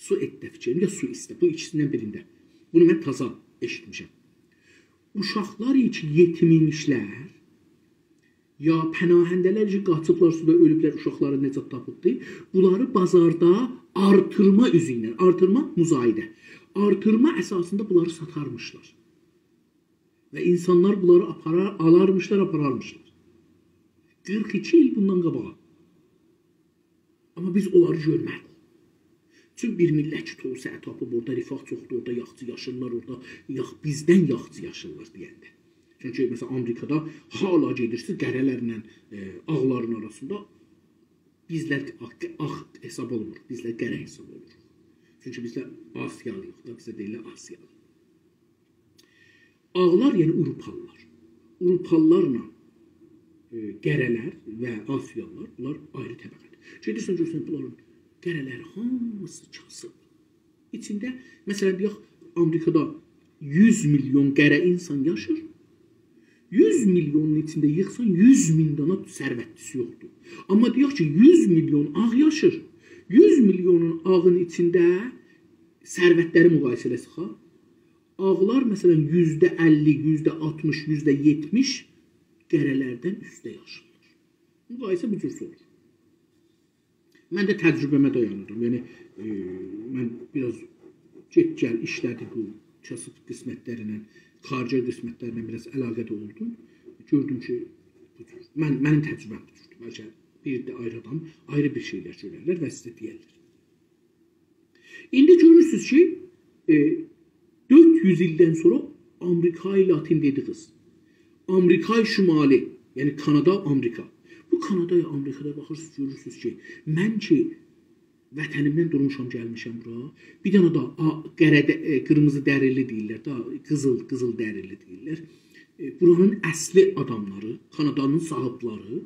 Sueddə fikrim, ya Suisdə, bu ikisindən birində. Bunu mən taza eşitmişəm. Uşaqlar üçün yetimmişlər, ya pənahəndələr ki, qaçıblar suda ölüblər, uşaqları necə tapıbdı, bunları bazarda artırma üzü ilə, artırma müzahidə, artırma əsasında bunları satarmışlar. Və insanlar bunları alarmışlar, apararmışlar. 42 il bundan qabağa. Amma biz onları görmədik. Çünki bir millət ki, tolu səhət tapıb, orada rifah çoxdur, orada yaxçı yaşırlar, orada bizdən yaxçı yaşırlar deyəndə. Çünki məsələn, Amerikada hala gedirsiniz, qərələrlə ağların arasında bizlər ağ hesab olmur, bizlər qərə hesab olmur. Çünki bizlər Asiyalıyıq da, bizə deyirlər Asiyalı. Ağlar, yəni Avropalılar. Avropalılarla qərələr və Asiyalılar, bunlar ayrı təbəqədir. Gedirsən, görürsən, bunların qərələri hamısı kasıb. İçində, məsələn, deyək, Amerikada 100 milyon qərə insan yaşır. 100 milyonun içində yıxsan 100 min dana sərvətlisi yoxdur. Amma deyək ki, 100 milyon ağ yaşır. 100 milyonun ağın içində sərvətləri müqayisə eləsək, ağlar məsələn %50, %60, %70 qərələrdən üstə yaşırlar. Müqayisə bu cür olur. Mən də təcrübəmə dayanırım. Yəni, mən biraz get-gəl işlədi bu kasıb qismətlərinə, xarici qismətlərinə biraz əlaqədə oldum. Gördüm ki, mənim təcrübəm budur. Bəlkə bir də ayrı adam, ayrı bir şeylər görərlər və sizə deyərlər. İndi görürsünüz ki, 400 ildən sonra Amerika'yı Latin dediğiz. Amerika'yı Şimali, yəni Kanada, Amerika. Bu Kanada'ya, Amerika'da baxırsınız, görürsünüz ki, mən ki, vətənimdən durmuşam, gəlmişəm bura. Bir dənə da qırmızı dərili deyirlər, qızıl dərili deyirlər. Buranın əsli adamları, Kanadanın sahibləri,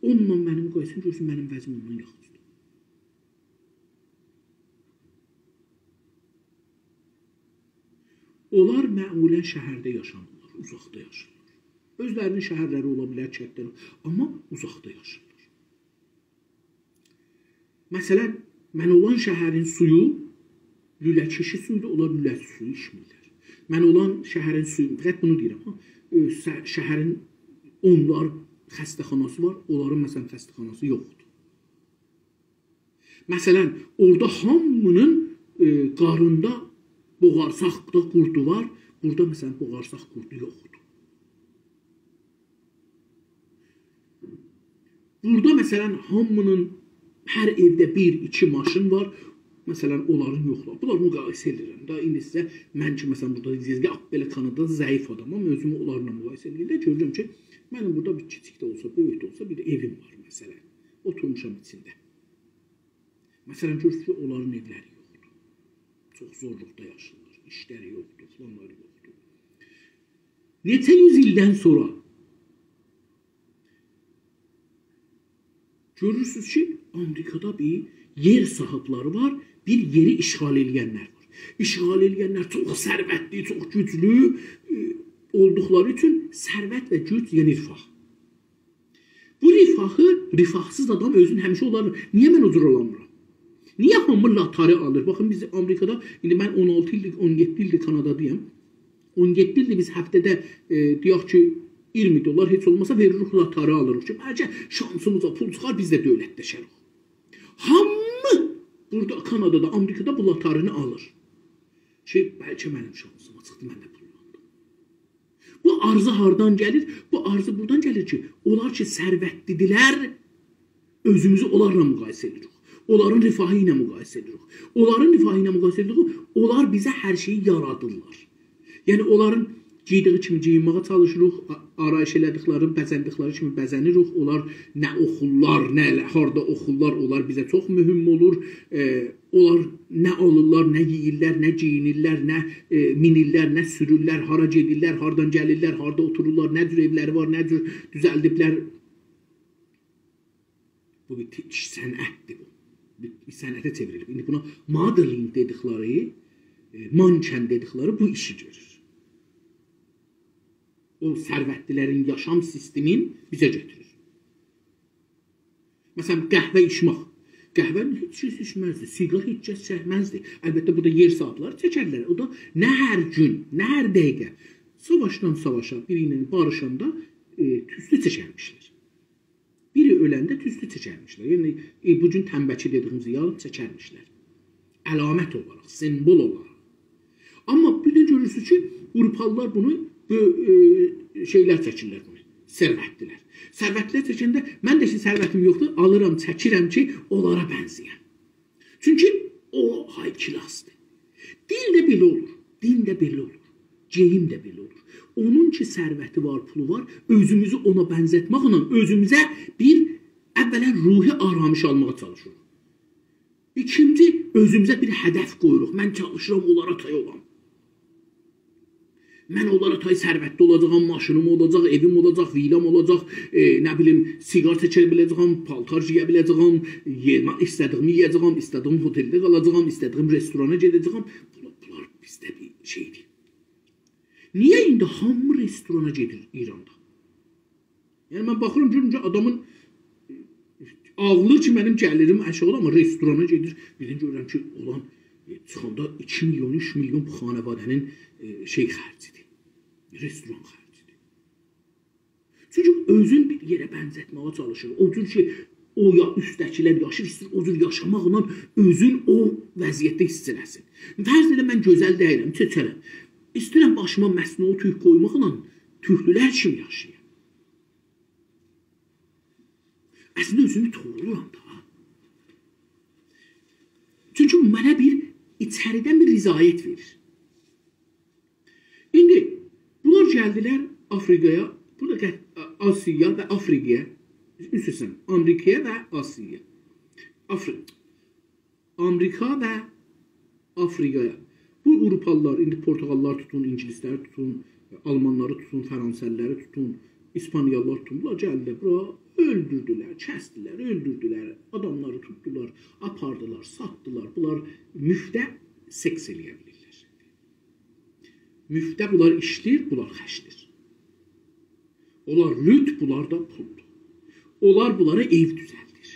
onunla mənim qoysun, görsün, mənim vəzim ondan yaxındır. Onlar məmulən şəhərdə yaşamırlar, uzaqda yaşırlar. Özlərinin şəhərləri ola bilər, kəndləri, amma uzaqda yaşırlar. Məsələn, mən olan şəhərin suyu lüləçişi suyudur, onlar lüləçi suyu içmirlər. Mən olan şəhərin suyu, fəqət bunu deyirəm, şəhərin onlar xəstəxanası var, onların məsələn xəstəxanası yoxdur. Məsələn, orada hamının qarında boğarsaqda qurdu var, burada məsələn boğarsaq qurdu yoxdur. Burada məsələn hamının hər evdə 1-2 maşın var. Məsələn, onların yoxlar. Bunlar müqayisə edirəm. Da indi sizə mən ki, məsələn, burada deyəcək, belə Kanada zəif adamam, özümü onlarla müqayisə edirəm. Görürəm ki, mənim burada bir kiçik də olsa, böyük də olsa bir evim var, məsələn. Oturmuşam içində. Məsələn, görürsünüz ki, onların evləri yoxdur. Çox zorluqda yaşırlar. İşləri yoxdur, planları yoxdur. Neçə yüz ildən sonra görürsünüz ki, Amerikada bir yer sahibləri var, bir yeri işğal edənlər var. İşğal edənlər çox sərvətli, çox güclü olduqları üçün sərvət və güc yəni rifah. Bu rifahı, rifahsız adam özünün həmişə olarır. Niyə mən o cür olamıram? Niyə hamı latarı alır? Baxın, biz Amerikada, indi mən 16 ildir, 17 ildir Kanadadayım. 17 ildir biz həftədə deyək ki, $20 heç olmasa veririk, latarı alırıq ki, bəlkə şansımıza pul çıxar, biz də dövlətləşərik. Hamı burada Kanadada, Amerikada bu latarını alır. Ki, bəlkə mənim şansıma çıxdı, mən də pullandım. Bu arzı hardan gəlir? Bu arzı buradan gəlir ki, onlar ki, sərvətlidirlər, özümüzü onlarla müqayisə edirik. Onların rifahı ilə müqayisə edirik. Onların rifahı ilə müqayisə edirik, onlar bizə hər şeyi yaradırlar. Yəni, onların giydiği kimi giyinməyə çalışırıq, arayış elədikləri, bəzəndikləri kimi bəzənirik. Onlar nə oxurlar, nə harda oxurlar, onlar bizə çox mühüm olur. Onlar nə alırlar, nə yeyirlər, nə giyinirlər, nə minirlər, nə sürürlər, hara gedirlər, hardan gəlirlər, harda otururlar, nə cür evləri var, nə cür düzəldiblər. Bu bir sənətdir bu. Bir sənətə çevrilib. İndi buna modeling dedikləri, manken dedikləri bu işi görür. O sərvətlilərin yaşam sistemin bizə götürür. Məsələn, qəhvə içmək. Qəhvə heç kəs içməzdir, siqar heç kəs çəkməzdir. Əlbəttə, burada yer sahibləri çəkərlər. O da nə hər gün, nə hər dəqiqə savaşdan savaşa biri ilə barışanda tüstü çəkərmişlər. Biri öləndə tüstü çəkərmişlər. Yəni, bu gün tənbəki dediyimiz yalıb çəkərmişlər. Əlamət olaraq, simbol olaraq. Amma bir də görürsünüz ki, Avropalılar bunu şeylər çəkirlər bunu, sərvətlilər. Sərvətlilər çəkəndə, mən də ki, sərvətim yoxdur, alıram, çəkirəm ki, onlara bənzəyəm. Çünki o high classdır. Dil də belə olur, din də belə olur, geyim də belə olur. Onun ki, sərvəti var, pulu var, özümüzü ona bənzətməklə özümüzə bir, əvvələn ruhi aramış almağa çalışırıq. İkinci, özümüzə bir hədəf qoyuruq. Mən çalışıram, onlara tay olam. Mən onlara tay sərvətli olacağam, maşınım olacaq, evim olacaq, villam olacaq, nə bilim, siqar çəkə biləcəyəm, paltar giyə biləcəyəm, istədiyimi yeyəcəyəm, istədiyim oteldə qalacağam, istədiyim restorana gedəcəyəm. Bunlar bizdə bir şeydir. Niyə indi hamı restorana gedir İranda? Yəni mən baxıram, görüncə adamın ağlı ki, mənim gəlirim aşağıda, amma restorana gedir. Birdən görürəm ki, olan çıxanda 2 milyon, 3 milyon bu xanəvadənin şey xərcidir, restoran xərcidir. Çünki özün bir yerə bənzətməyə çalışır. O cür ki, o ya üstdəkilər yaşır, istəyir o cür yaşamaqla özün o vəziyyətdə hiss eləsin. Fərz elə mən gözəl deyiləm, çəkərəm. İstəyirəm başıma məsnun tüy qoymaqla türklər kimi yaşayım. Əslində özümü toğruluram da. Çünki mənə bir içəridən bir rizayət verir. İndi bunlar gəldilər Afrikaya, burada Asiya və Afrikaya, üstüsən, Amerikaya və Asiya. Amerika və Afrikaya. Bu Avropalılar, indi Portugallar tutun, İngilisləri tutun, Almanları tutun, Fransızları tutun, İspaniyalılar tutun, bunlar gəldilər bura, öldürdülər, kəsdilər, öldürdülər, adamları tutdular, apardılar, satdılar. Bunlar müftə seks eləyə bilirlər. Müftə bunlar işləyir, bunlar xəşlir. Onlar lüt, bunlar da puldur. Onlar bunlara ev düzəldir.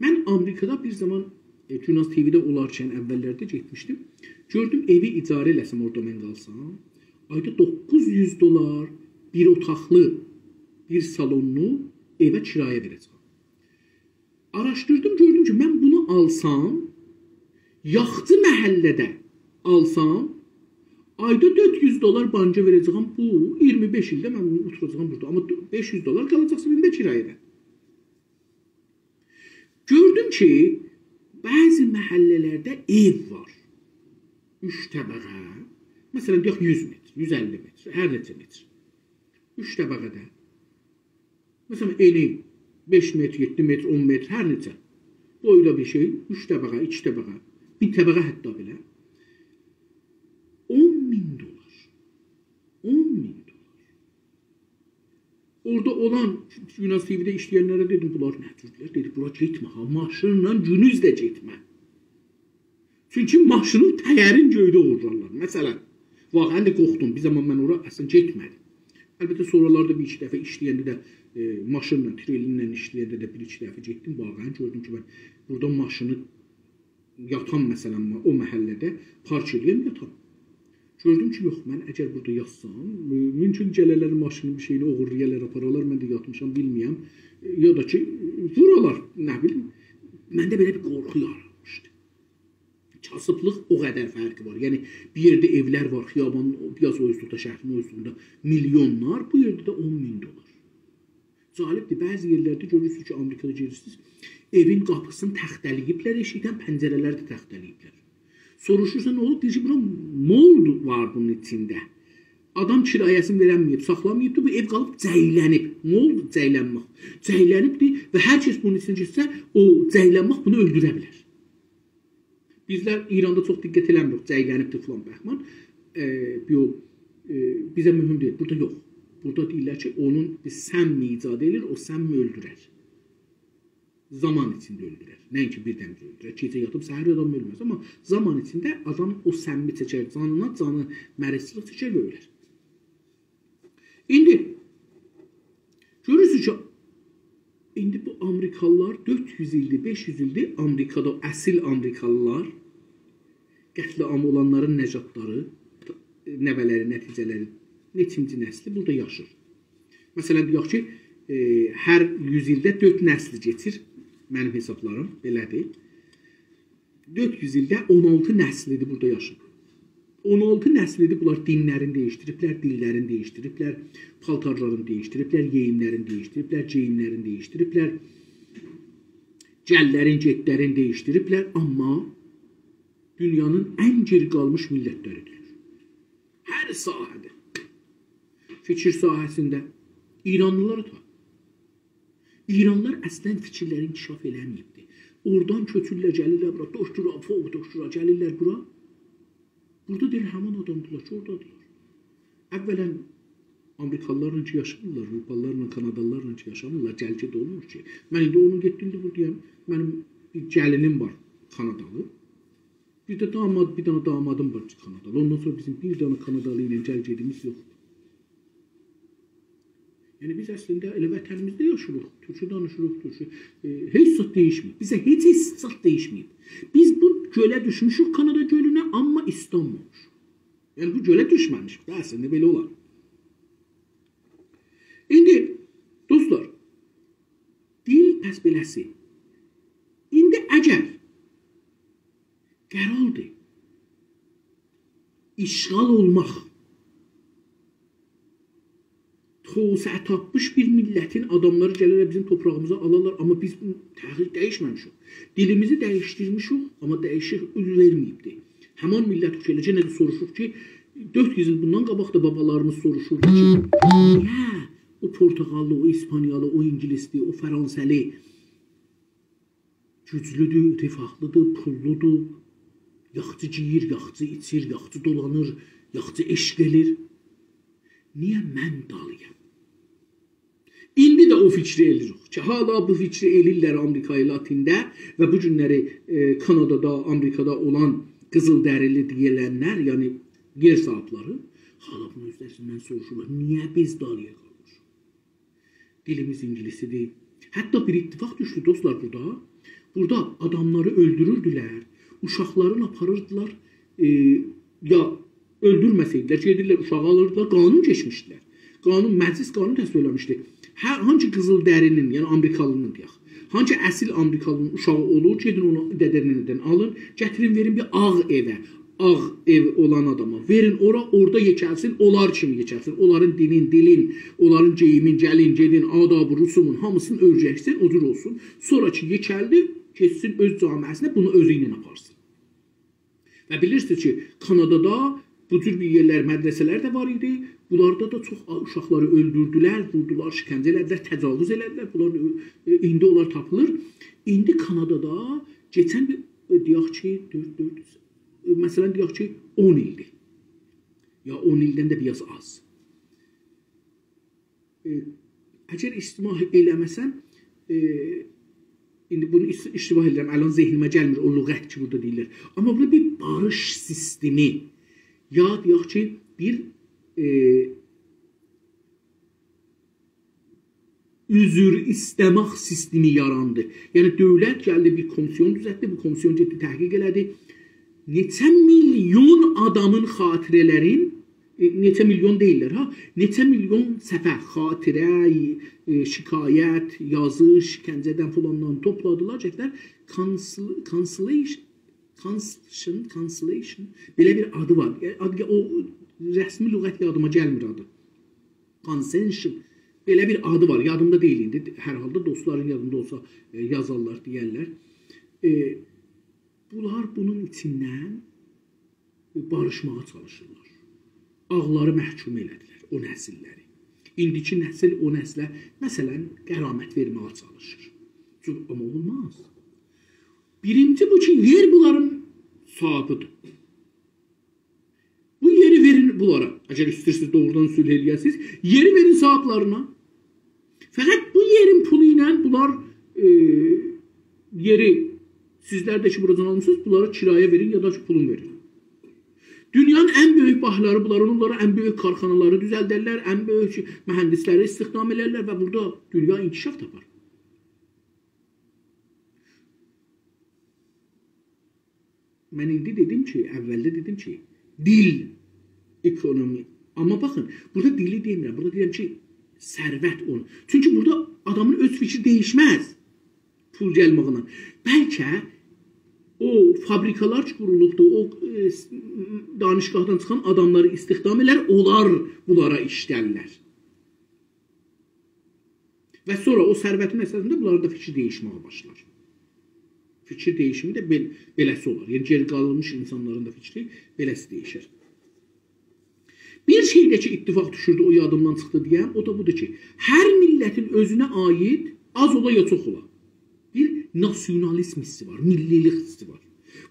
Mən Amerikada bir zaman Günas TV-də olarkən əvvəllərdə getmişdim. Gördüm evi icarə eləsəm orada mən qalsam, ayda $900 bir otaqlı bir salonlu evə kirayə verəcəm. Araşdırdım, gördüm ki, mən bunu alsam, yaxçı məhəllədə alsam, ayda $400 banca verəcəm. Bu 25 ildə mən bunu oturacağım burada. Amma $500 qalacaqsa benim də kirayədə. Gördüm ki, bəzi məhəllələrdə ev var. 3 təbəqə. Məsələn, deyək 100 metr, 150 metr, hər neçə metr. 3 təbəqədə. Məsələn, eni 5 metr, 7 metr, 10 metr, hər neçə. Boyda bir şey, 3 təbəqə, 2 təbəqə, bir təbəqə hətta belə. $10.000. $10.000. Orada olan Günas TV-də işləyənlərə dedim, bunlar nə cürdülər? Dedik, bura getmə, ha, maşınla günüz də getmə. Çünki maşının təyərin göydə uğurlarlar. Məsələn, vaxtən də qorxdum, bir zaman mən ora əslən getmədim. Əlbəttə, sonralarda bir iki dəfə işləyəndə də, maşınla, trelinlə işləyəndə də bir iki dəfə getdim, vaxtən gördüm ki, mən burada maşını yatan məsələn, o məhəllədə park edəyəm, yatam. Gördüm ki, yox, mən əgər burada yatsam, mümkün gələrlər maşının bir şeyini oğurlayarlar, aparalar, mən də yatmışam, bilməyəm. Ya da ki, vuralar, nə bilim, məndə belə bir qorxu yaranmışdı. Kasıblıq o qədər fərqi var. Yəni, bir yerdə evlər var, xiyabanın, biraz o üstündə, şəhrin o üstündə milyonlar, bu yerdə də $10.000. Zalibdir, bəzi yerlərdə görürsünüz ki, Amerikada gelirsiniz, evin qapısını təxtəliyiblər, eşikdən pəncərələr də təxtəliyiblər. Soruşursan, nə olub? Deyir ki, bura mold var bunun içində. Adam kirayəsini verənməyib, saxlamayıbdır, bu ev qalıb cəylənib. Mold cəylənmək. Cəylənibdir və hər kəs bunun için girsə, o cəylənmək bunu öldürə bilər. Bizlər İranda çox diqqət eləmirik, cəylənibdir filan bəxman. Bizə mühüm deyil, burada yox. Burada deyirlər ki, onun bir səmmi icad edir, o səmmi öldürər. Zaman içində öldürər. Nəinki birdən öldürər. Gecə yatıb, səhər adam ölməz. Amma zaman içində adam o səmmi çəkər, canına canı mərəzçilik çəkər və ölər. İndi, görürsünüz ki, indi bu Amerikalılar 400 ildir, 500 ildir Amerikada, əsil Amerikalılar, qətliam olanların nəcatları, nəvələri, nəticələri, neçinci nəsli burada yaşır. Məsələn, deyək ki, hər 100 ildə 4 nəsli geçir, mənim hesablarım belədir. 400 ildə 16 nəslidir burada yaşır. 16 nəslidir bunlar dinlərini dəyişdiriblər, dillərini dəyişdiriblər, paltarlarını dəyişdiriblər, yeyimlərini dəyişdiriblər, geyimlərini dəyişdiriblər, gəllərin, getlərini dəyişdiriblər, amma dünyanın ən geri qalmış millətləridir. Hər sahədə, fikir sahəsində İranlılar da. İranlılar əslən fikirləri inkişaf eləməyibdir. Oradan köçürlər, gəlirlər bura, doşdura, foq doşdura, gəlirlər bura. Bu Burada deyir, həman adamdılar ki, oradadılar. Əvvələn, Amerikalılarla ki, yaşamırlar, Avropalılarla, Kanadalılarla ki, yaşamırlar, cəlcədə olmur ki. Mən indi onun getdiyində buradayım, mənim bir gəlinim var Kanadalı. Bir də bir dana damadım var ki, Kanadalı. Ondan sonra bizim bir dana Kanadalı ilə cəlcədimiz yoxdur. Yəni biz əslində elə vətənimizdə yaşırıq, türkçə danışırıq, türkçə. Heç zat dəyişməyib. Bizə heç zat dəyişməyib. Biz bu gölə düşmüşük Kanada gölünə, amma islanmamış. Yəni bu gölə düşməmişik. Əslində belə olar. İndi dostlar, dil pəs beləsi. İndi əgər qərardır işğal olmaq, xoğusə tapmış bir millətin adamları gəlirlər bizim toprağımıza alırlar, amma biz təxir dəyişməmişik. Dilimizi dəyişdirmişik, amma dəyişik üz verməyibdir. Həman millət eləcə nədir soruşur ki, 400 il bundan qabaq da babalarımız soruşurdu ki, niyə o Portuqallı, o İspaniyalı, o İngilisli, o Fransəli güclüdür, rifahlıdır, pulludur, yaxçı giyir, yaxçı içir, yaxçı dolanır, yaxçı eşq elir. Niyə mən dalıyam? İndi də o fikri elirik ki, hala bu fikri elirlər Amerikayı Latində və bu günləri Kanadada, Amerikada olan qızıl dərili deyilənlər, yəni yer sahibləri, hala bunu özlərindən soruşurlar. Niyə biz dalıya qalır? Dilimiz ingilisidir. Hətta bir ittifaq düşdü dostlar burada. Burada adamları öldürürdülər, uşaqlarını aparırdılar, ya öldürməsəydilər, gedirlər, uşağı alırdılar, qanun keçmişdilər. Məclis qanun təsdiq eləmişdi. Hangi qızıl dərinin, yəni Amerikalının deyək, hangi əsil Amerikalının uşağı olur, gedin onu dədəndən alın, gətirin, verin bir ağ evə, ağ ev olan adama, verin ora, orada yekəlsin, onlar kimi yekəlsin, onların dilin, onların geyimin, gəlin, gedin, adabı, rusumun, hamısını öyrəksin, odur olsun. Sonraki yekəldi, keçsin öz camiəsinə, bunu özü ilə aparsın. Və bilirsiniz ki, Kanadada bu cür bir yerlər, mədrəsələr də var idi. Bunlarda da çox uşaqları öldürdülər, vurdular, şikəncə elədilər, təcavüz elədilər. İndi onlar tapılır. İndi Kanadada keçən bir, deyək ki, məsələn, deyək ki, 10 ildir. Ya 10 ildən də biraz az. Əgər istimah eləməsəm, indi bunu istimah edirəm, ələn zehnimə gəlmir, o lüğət ki, burada deyirlər. Amma burada bir barış sistemi, ya deyək ki, bir üzür istəmək sistemi yarandı. Yəni, dövlət gəldi, bir komisyon düzətdi, bu komisyon getdi, təhqiq elədi. Neçə milyon adamın xatirələrin, neçə milyon deyirlər, neçə milyon səfər, xatirə, şikayət, yazı, şikəncədən falandan topladılar, çəklər, cancellation, belə bir adı var. O rəsmi lüğət yadıma gəlmir adı. Cancellation, belə bir adı var, yadımda deyil indi. Hər halda dostların yadında olsa yazarlar, deyərlər. Bunlar bunun içindən barışmağa çalışırlar. Ağları məhkum elədilər, o nəsilləri. İndiki nəsil o nəslə, məsələn, qəramət verməyə çalışır. Amma olmaz. Birinci bu ki, yer bunların sahibidir. Bu yeri verin bunlara. Əgər istəyirsiniz doğrudan sülh eləyəsiniz, yeri verin sahiblarına. Fəqət bu yerin pulu ilə bunlar yeri sizlər də ki, buradan almışsınız, bunları kiraya verin ya da ki, pulun verin. Dünyanın ən böyük bahları bunlar, onlara ən böyük karxanaları düzəldərlər, ən böyük mühəndisləri istihdam elərlər və burada dünya inkişaf tapar. Mən indi dedim ki, əvvəldə dedim ki, dil, ekonomi. Amma baxın, burada dili demirəm, burada deyirəm ki, sərvət onu. Çünki burada adamın öz fikri dəyişməz pul gəlmağına. Bəlkə o fabrikalar qurulubdur, o danışqahdan çıxan adamları istihdam elər, onlar bunlara işlərlər. Və sonra o sərvətin əsasında bunlarda fikir dəyişməyə başlar. Fikir dəyişimi də beləsi olar. Yəni, geri qalmış insanların da fikri beləsi dəyişir. Bir şeydə ki, ittifaq düşürdü, o yadımdan çıxdı deyəm, o da budur ki, hər millətin özünə aid az ola ya çox ola bir nasionalizm hissi var, millilik hissi var.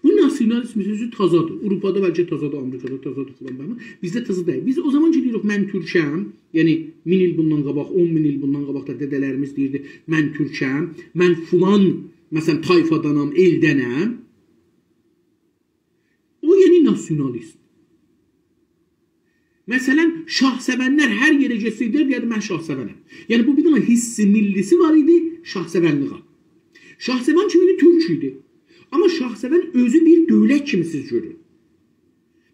Bu nasionalizm sözü tazadır. Avropada bəlkə tazadır, Amerikada tazadır falan. Bizdə taza deyil. Biz o zaman deyirik mən türkəm. Yəni 1000 il bundan qabaq, 10.000 il bundan qabaq da dədələrimiz deyirdi mən türkəm. Mən filan məsələn tayfadanam, eldənəm. O yeni nasionalizm. Məsələn, şahsevənlər hər yerə getsəydilər, deyirdi mən şahsevənəm. Yəni bu bir dənə hissi millisi var idi, şahsevənliğə. Şahsevən kimi türk idi. Amma şahsevən özü bir dövlət kimi siz görün.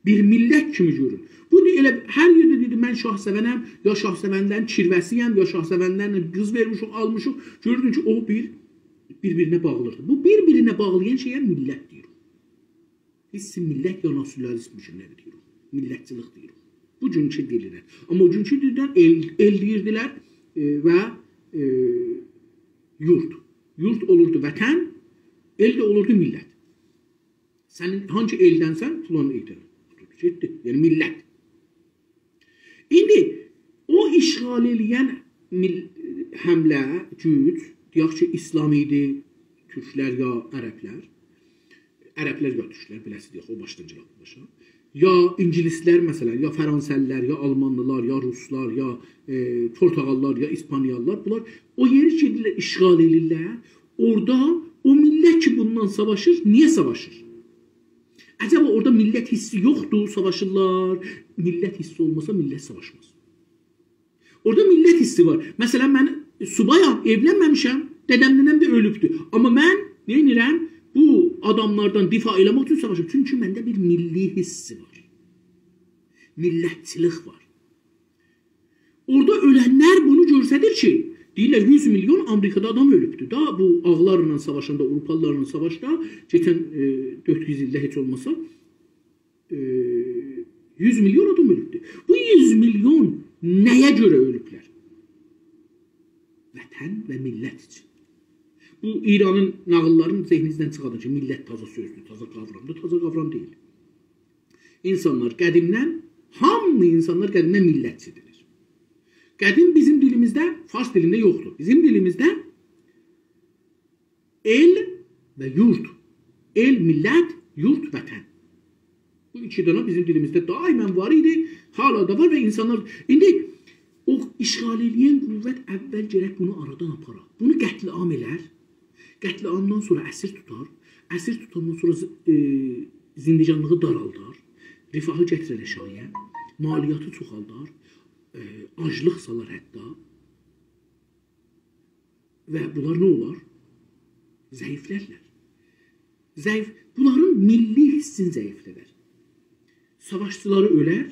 Bir millət kimi görün. Bu elə hər yerdə dedi mən şahsevənəm, ya şahsevəndən çirvəsiyəm, ya şahsevəndən qız vermişik, almışıq. Gördün ki, o bir-birinə bağlıdır. Bu bir-birinə bağlayan şeyə millət deyir. Hissi millət ya nasionalizm üçün nə deyir? Millətçilik deyir. Bu günkü dillər. Amma o günkü dildən el deyirdilər və yurt. Yurt olurdu vətən, el də olurdu millət. Sənin hangi eldənsən, filan eldən. Getdi. Yəni millət. İndi o işğal eləyən həmlə, güc, deyək ki, İslam idi, türklər ya ərəblər. Ərəblər ya türklər, beləsi deyək, o başlanıcı başa. Ya İngilislər məsələn, ya Fransəllər, ya Almanlılar, ya Ruslar, ya Portuğallar, ya İspaniyalılar, bunlar o yeri gedirlər, işğal edirlər. Orada o millət ki bundan savaşır, niyə savaşır? Acaba orada millət hissi yoxdur, savaşırlar. Millət hissi olmasa millət savaşmaz. Orada millət hissi var. Məsələn, mən subayam, evlənməmişəm, dədəm-nənəm də ölübdür. Amma mən nə edirəm? Bu adamlardan difa eləmək üçün savaşır. Çünki məndə bir milli hissi var. Millətçilik var. Orada ölənlər bunu göstərir ki, deyirlər 100 milyon Amerikada adam ölübdür. Da bu ağlarla savaşanda, Avropalılarla savaşda, geçən 400 ildə heç olmasa 100 milyon adam ölübdür. Bu 100 milyon nəyə görə ölüblər? Vətən və millət üçün. Bu İranın nağıllarını zehninizdən çıxadın ki, millət taza sözdür, taza qavramdır, taza qavram deyil. İnsanlar qədimdən, hamı insanlar qədimdən millətçidir. Qədim bizim dilimizdə, Fars dilində yoxdur. Bizim dilimizdə el və yurt. El, millət, yurt, vətən. Bu iki dana bizim dilimizdə daimən var idi, hala da var və insanlar... İndi o işğal edən qüvvət əvvəl gərək bunu aradan aparar. Bunu qətliam elər. Qətliamdan sonra əsir tutar. Əsir tutandan sonra zindicanlığı daraldar. Rifahı gətirər əşaya. Maliyyatı çoxaldar. Aclıq salar hətta. Və bunlar nə olar? Zəiflərlər. Bunların milli hissin zəiflərlər. Savaşçıları ölər,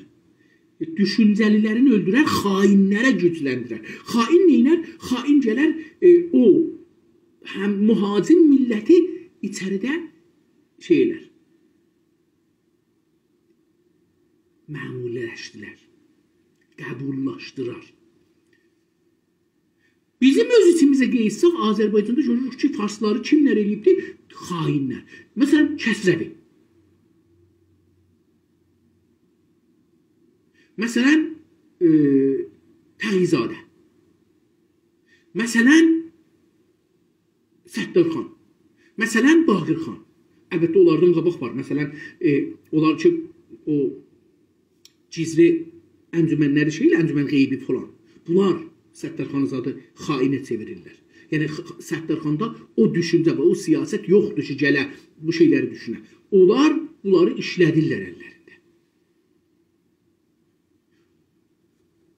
düşüncəlilərini öldürər, xainlərə gücləndirər. Xain neynər? Xain gələr o həm mühacim milləti içəridə şeylər. Məmulləşdilər. Qəbullaşdırar. Bizim öz içimizə qeysək, Azərbaycanda görürük ki, farsları kimlər eləyibdi? Xainlər. Məsələn, Kəsrəvi. Məsələn, Təğizadə. Məsələn, Səttarxan. Məsələn, Baqirxan. Əlbəttə, onlardan qabaq var. Məsələn, onlar ki, o gizli əncümənləri şeylə, əncümən qeybi falan. Bunlar Səttarxanzadə xainə çevirirlər. Yəni, Səttarxanda o düşüncə və o siyasət yoxdur ki, gələ bu şeyləri düşünə. Onlar bunları işlədirlər əllərində.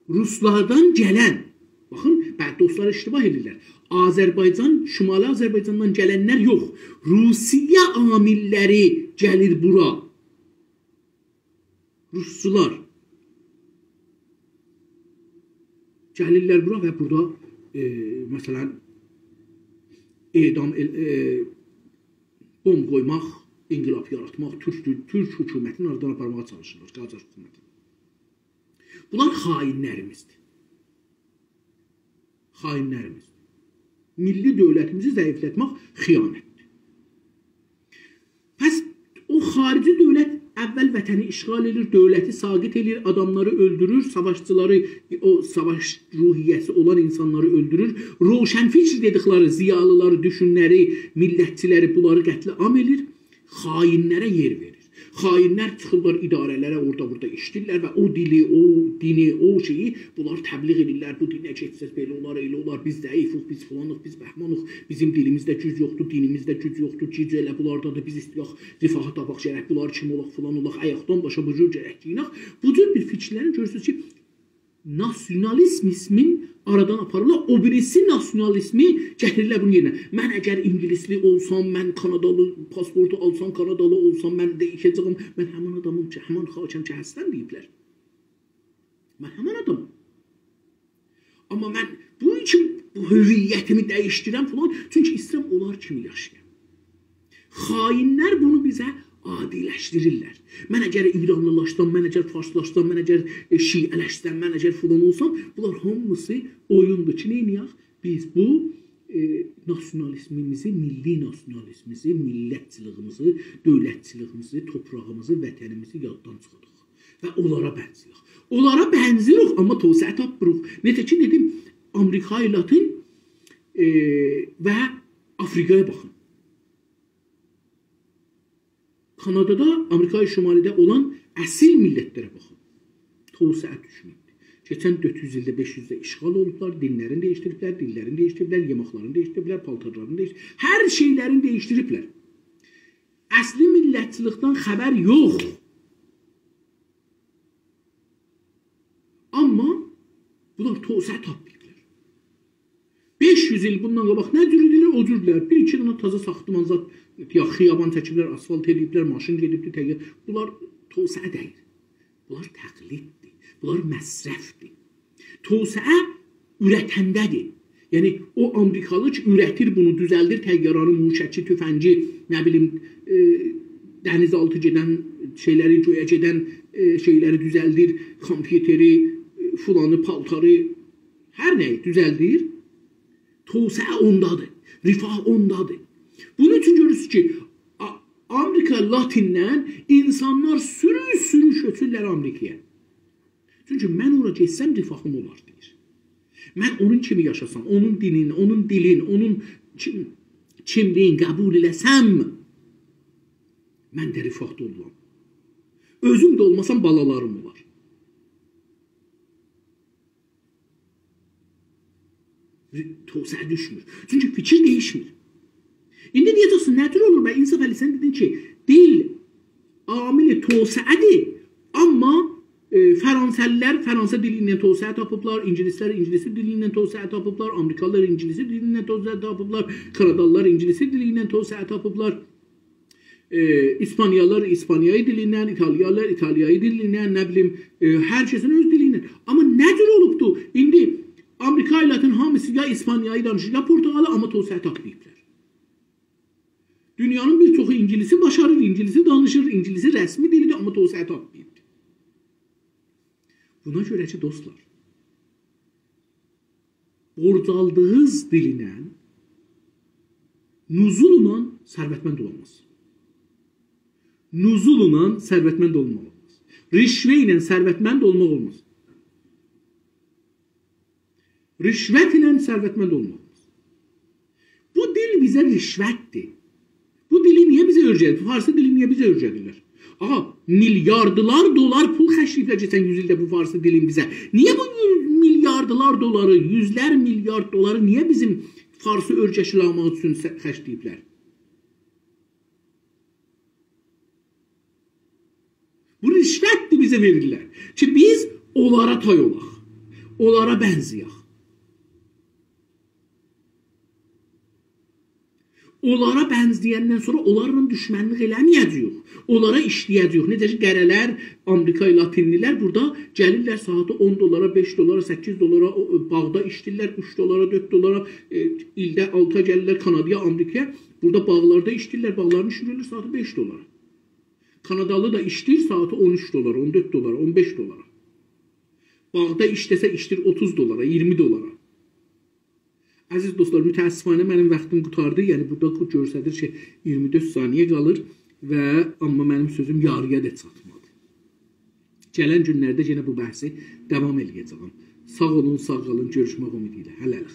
Ruslardan gələn, baxın, dostlar iştibah edirlər. Azərbaycan, Şimali Azərbaycandan gələnlər yox. Rusiya amilləri gəlir bura. Rusçular gəlirlər bura və burada məsələn edam bomb qoymaq, inqilab yaratmaq, Türk hökumətinin aradan aparmağa çalışırlar, Qacar hökuməti. Bunlar xainlərimizdir. Xainlərimizdir. Milli dövlətimizi zəiflətmək xiyanətdir. Pəs o xarici dövlət əvvəl vətəni işğal edir, dövləti saqit edir, adamları öldürür, savaşçıları, o savaş ruhiyyəsi olan insanları öldürür, roşənfikr dedikləri ziyalıları, düşünləri, millətçiləri bunları qətliam edir, xainlərə yer verir. Xainlər çıxırlar idarələrə, orada burada işləyirlər və o dili, o dini, o şeyi bunlar təbliğ edirlər. Bu dinə keçsəz belə olar, elə olar. Biz zəifik, biz falanıq, biz bəhmanıq. Bizim dilimizdə güc yoxdur, dinimizdə güc yoxdur. Güc elə bunlarda da biz istəyək, rifahı tapaq gərək, bunlar kim olaq, falan olaq, ayaqdan başa bu cür gərək deyinək. Bu cür bir fikirlərin görürsünüz ki, nasionalizm ismin aradan aparırlar. O birisi nasionalizmi gətirirlər bunun yerinə. Mən əgər ingilisli olsam, mən Kanadalı pasportu alsam, Kanadalı olsam, mən dəyişəcəyim. Mən həmin adamım ki, həmin xaçam ki, həstən deyiblər. Mən həmin adamım. Amma mən bu üçün bu hüviyyətimi dəyişdirəm falan. Çünki istəyirəm onlar kimi yaşayam. Xainlər bunu bizə adiləşdirirlər. Mən əgər İranlılaşsam, mən əgər farslaşsam, mən əgər şiələşsəm, mən əgər filan olsam, bunlar hamısı oyundur ki, neyniyək? Biz bu nasionalizmimizi, milli nasionalizmimizi, millətçiliyimizi, dövlətçiliyimizi, toprağımızı, vətənimizi yaddan çıxardıq və onlara bənzirik. Onlara bənzirik, amma tövsiyə tapmırıq. Necə ki, dedim, Amerika ilə Latin və Afrikaya baxın. Kanadada, Amerika Şimalidə olan əsil millətlərə baxın. Tövsiyə düşməkdir. Keçən 400 ildə, 500 ildə işğal olublar, dinlərini dəyişdiriblər, dillərini dəyişdiriblər, yemaqlarını dəyişdiriblər, paltarlarını dəyişdiriblər, hər şeylərini dəyişdiriblər. Əsli millətçilikdən xəbər yox. Amma bunlar tövsiyə tapmayıblar. 500 il bundan qabaq nə cür edirlər, o cürdürlər. Bir-iki dana taza saxtıman zat, ya xiyaban çəkiblər, asfalt ediblər, maşın gedibdir, təqdir. Bunlar tövsiyə deyil. Bunlar təqliddir. Bunlar məsrəfdir. Tövsiyə ürətəndədir. Yəni, o Amerikalı ki, ürətir bunu, düzəldir təyyarəni, muşəki, tüfənci, nə bilim, dənizaltı gedən şeyləri, göyə gedən şeyləri düzəldir, kompüteri, fulanı, paltarı, hər nəyi düzəldir. Tövsiyə ondadır, rifah ondadır. Bunun üçün görürsünüz ki, Amerika Latindən insanlar sürü köçürlər Amerikaya. Çünki mən ora geçsəm rifahım olar deyir. Mən onun kimi yaşasam, onun dinini, onun dilini, onun kimliyin qəbul eləsəm, mən də rifahda oluram. Özüm də olmasam balalarım olar. Tövsiyə düşmür. Çünki fikir değişmir. İndi deyəcəksin, nədir olur? Mən İnsaf Əli, sən dedin ki, dil amili tövsiədir, amma Fransəlilər Fransa dili ilə tövsiyə tapıblar, İngilislər İngilisi dili ilə tövsiyə tapıblar, Amerikalılar İngilisi dili ilə tövsiyə tapıblar, Kanadalılar İngilisi dili ilə tövsiyə tapıblar, İspaniyalılar İspanyayı dilindən, İtalyalılar İtalyayı dilindən, nə bilim, hər kəsin öz dilindən. Amma nədir olubdur? İndi Amerika ilə Latin hamısı ya İspanyayı danışır, ya Portugalı, amma tövsiyə tapmayıblar. Dünyanın bir çoxu İngilisi başarır, İngilisi danışır, İngilisi rəsmi dilidir, amma tövsiyə tapmayıblar. Buna görə ki, dostlar, borcaldığınız dilinə nuzulla sərvətmənd olmaz. Nuzulla sərvətmənd olmaq olmaz. Rişvə ilə sərvətmənd olmaq olmaz. Rişvət ilə sərvətmənd olmaq olmaz. Bu dil bizə rişvətdir. Bu dili niyə bizə öyrədir? Farsı dili niyə bizə öyrədirlər? Aha, milyardılar dolar pul xərcləyiblər keçən 100 ildə bu farsı dilin bizə. Niyə bu milyardılar doları, yüzlər milyard doları niyə bizim farsı öyrəşiləmək üçün xərcləyiblər? Bu rişvətdir bizə verirlər ki, biz onlara tay olaq, onlara bənziyək. Onlara bənzəyəndən sonra onlarla düşmənlik eləməyəcəyik. Onlara işləyəcəyik. Necə ki, qərələr, Amerika Latinlilər burada gəlirlər saatı 10 dolara, 5 dolara, 8 dolara bağda işləyirlər, 3 dolara, 4 dolara, ildə 6'a gəlirlər Kanadaya, Amerikaya. Burada bağlarda işləyirlər, bağlarını işləyirlər saatı 5 dolara. Kanadalı da işləyir saatı 13 dolara, 14 dolara, 15 dolara. Bağda işləsə işləyir 30 dolara, 20 dolara. Əziz dostlar, mütəəssifanə mənim vaxtım qutardı. Yəni burada görsədir ki, 24 saniyə qalır və amma mənim sözüm yarıya da çatmadı. Gələn günlərdə yenə bu bəhsi davam eləyəcəm. Sağ olun, sağ qalın, görüşmək ümidi ilə. Hələlik.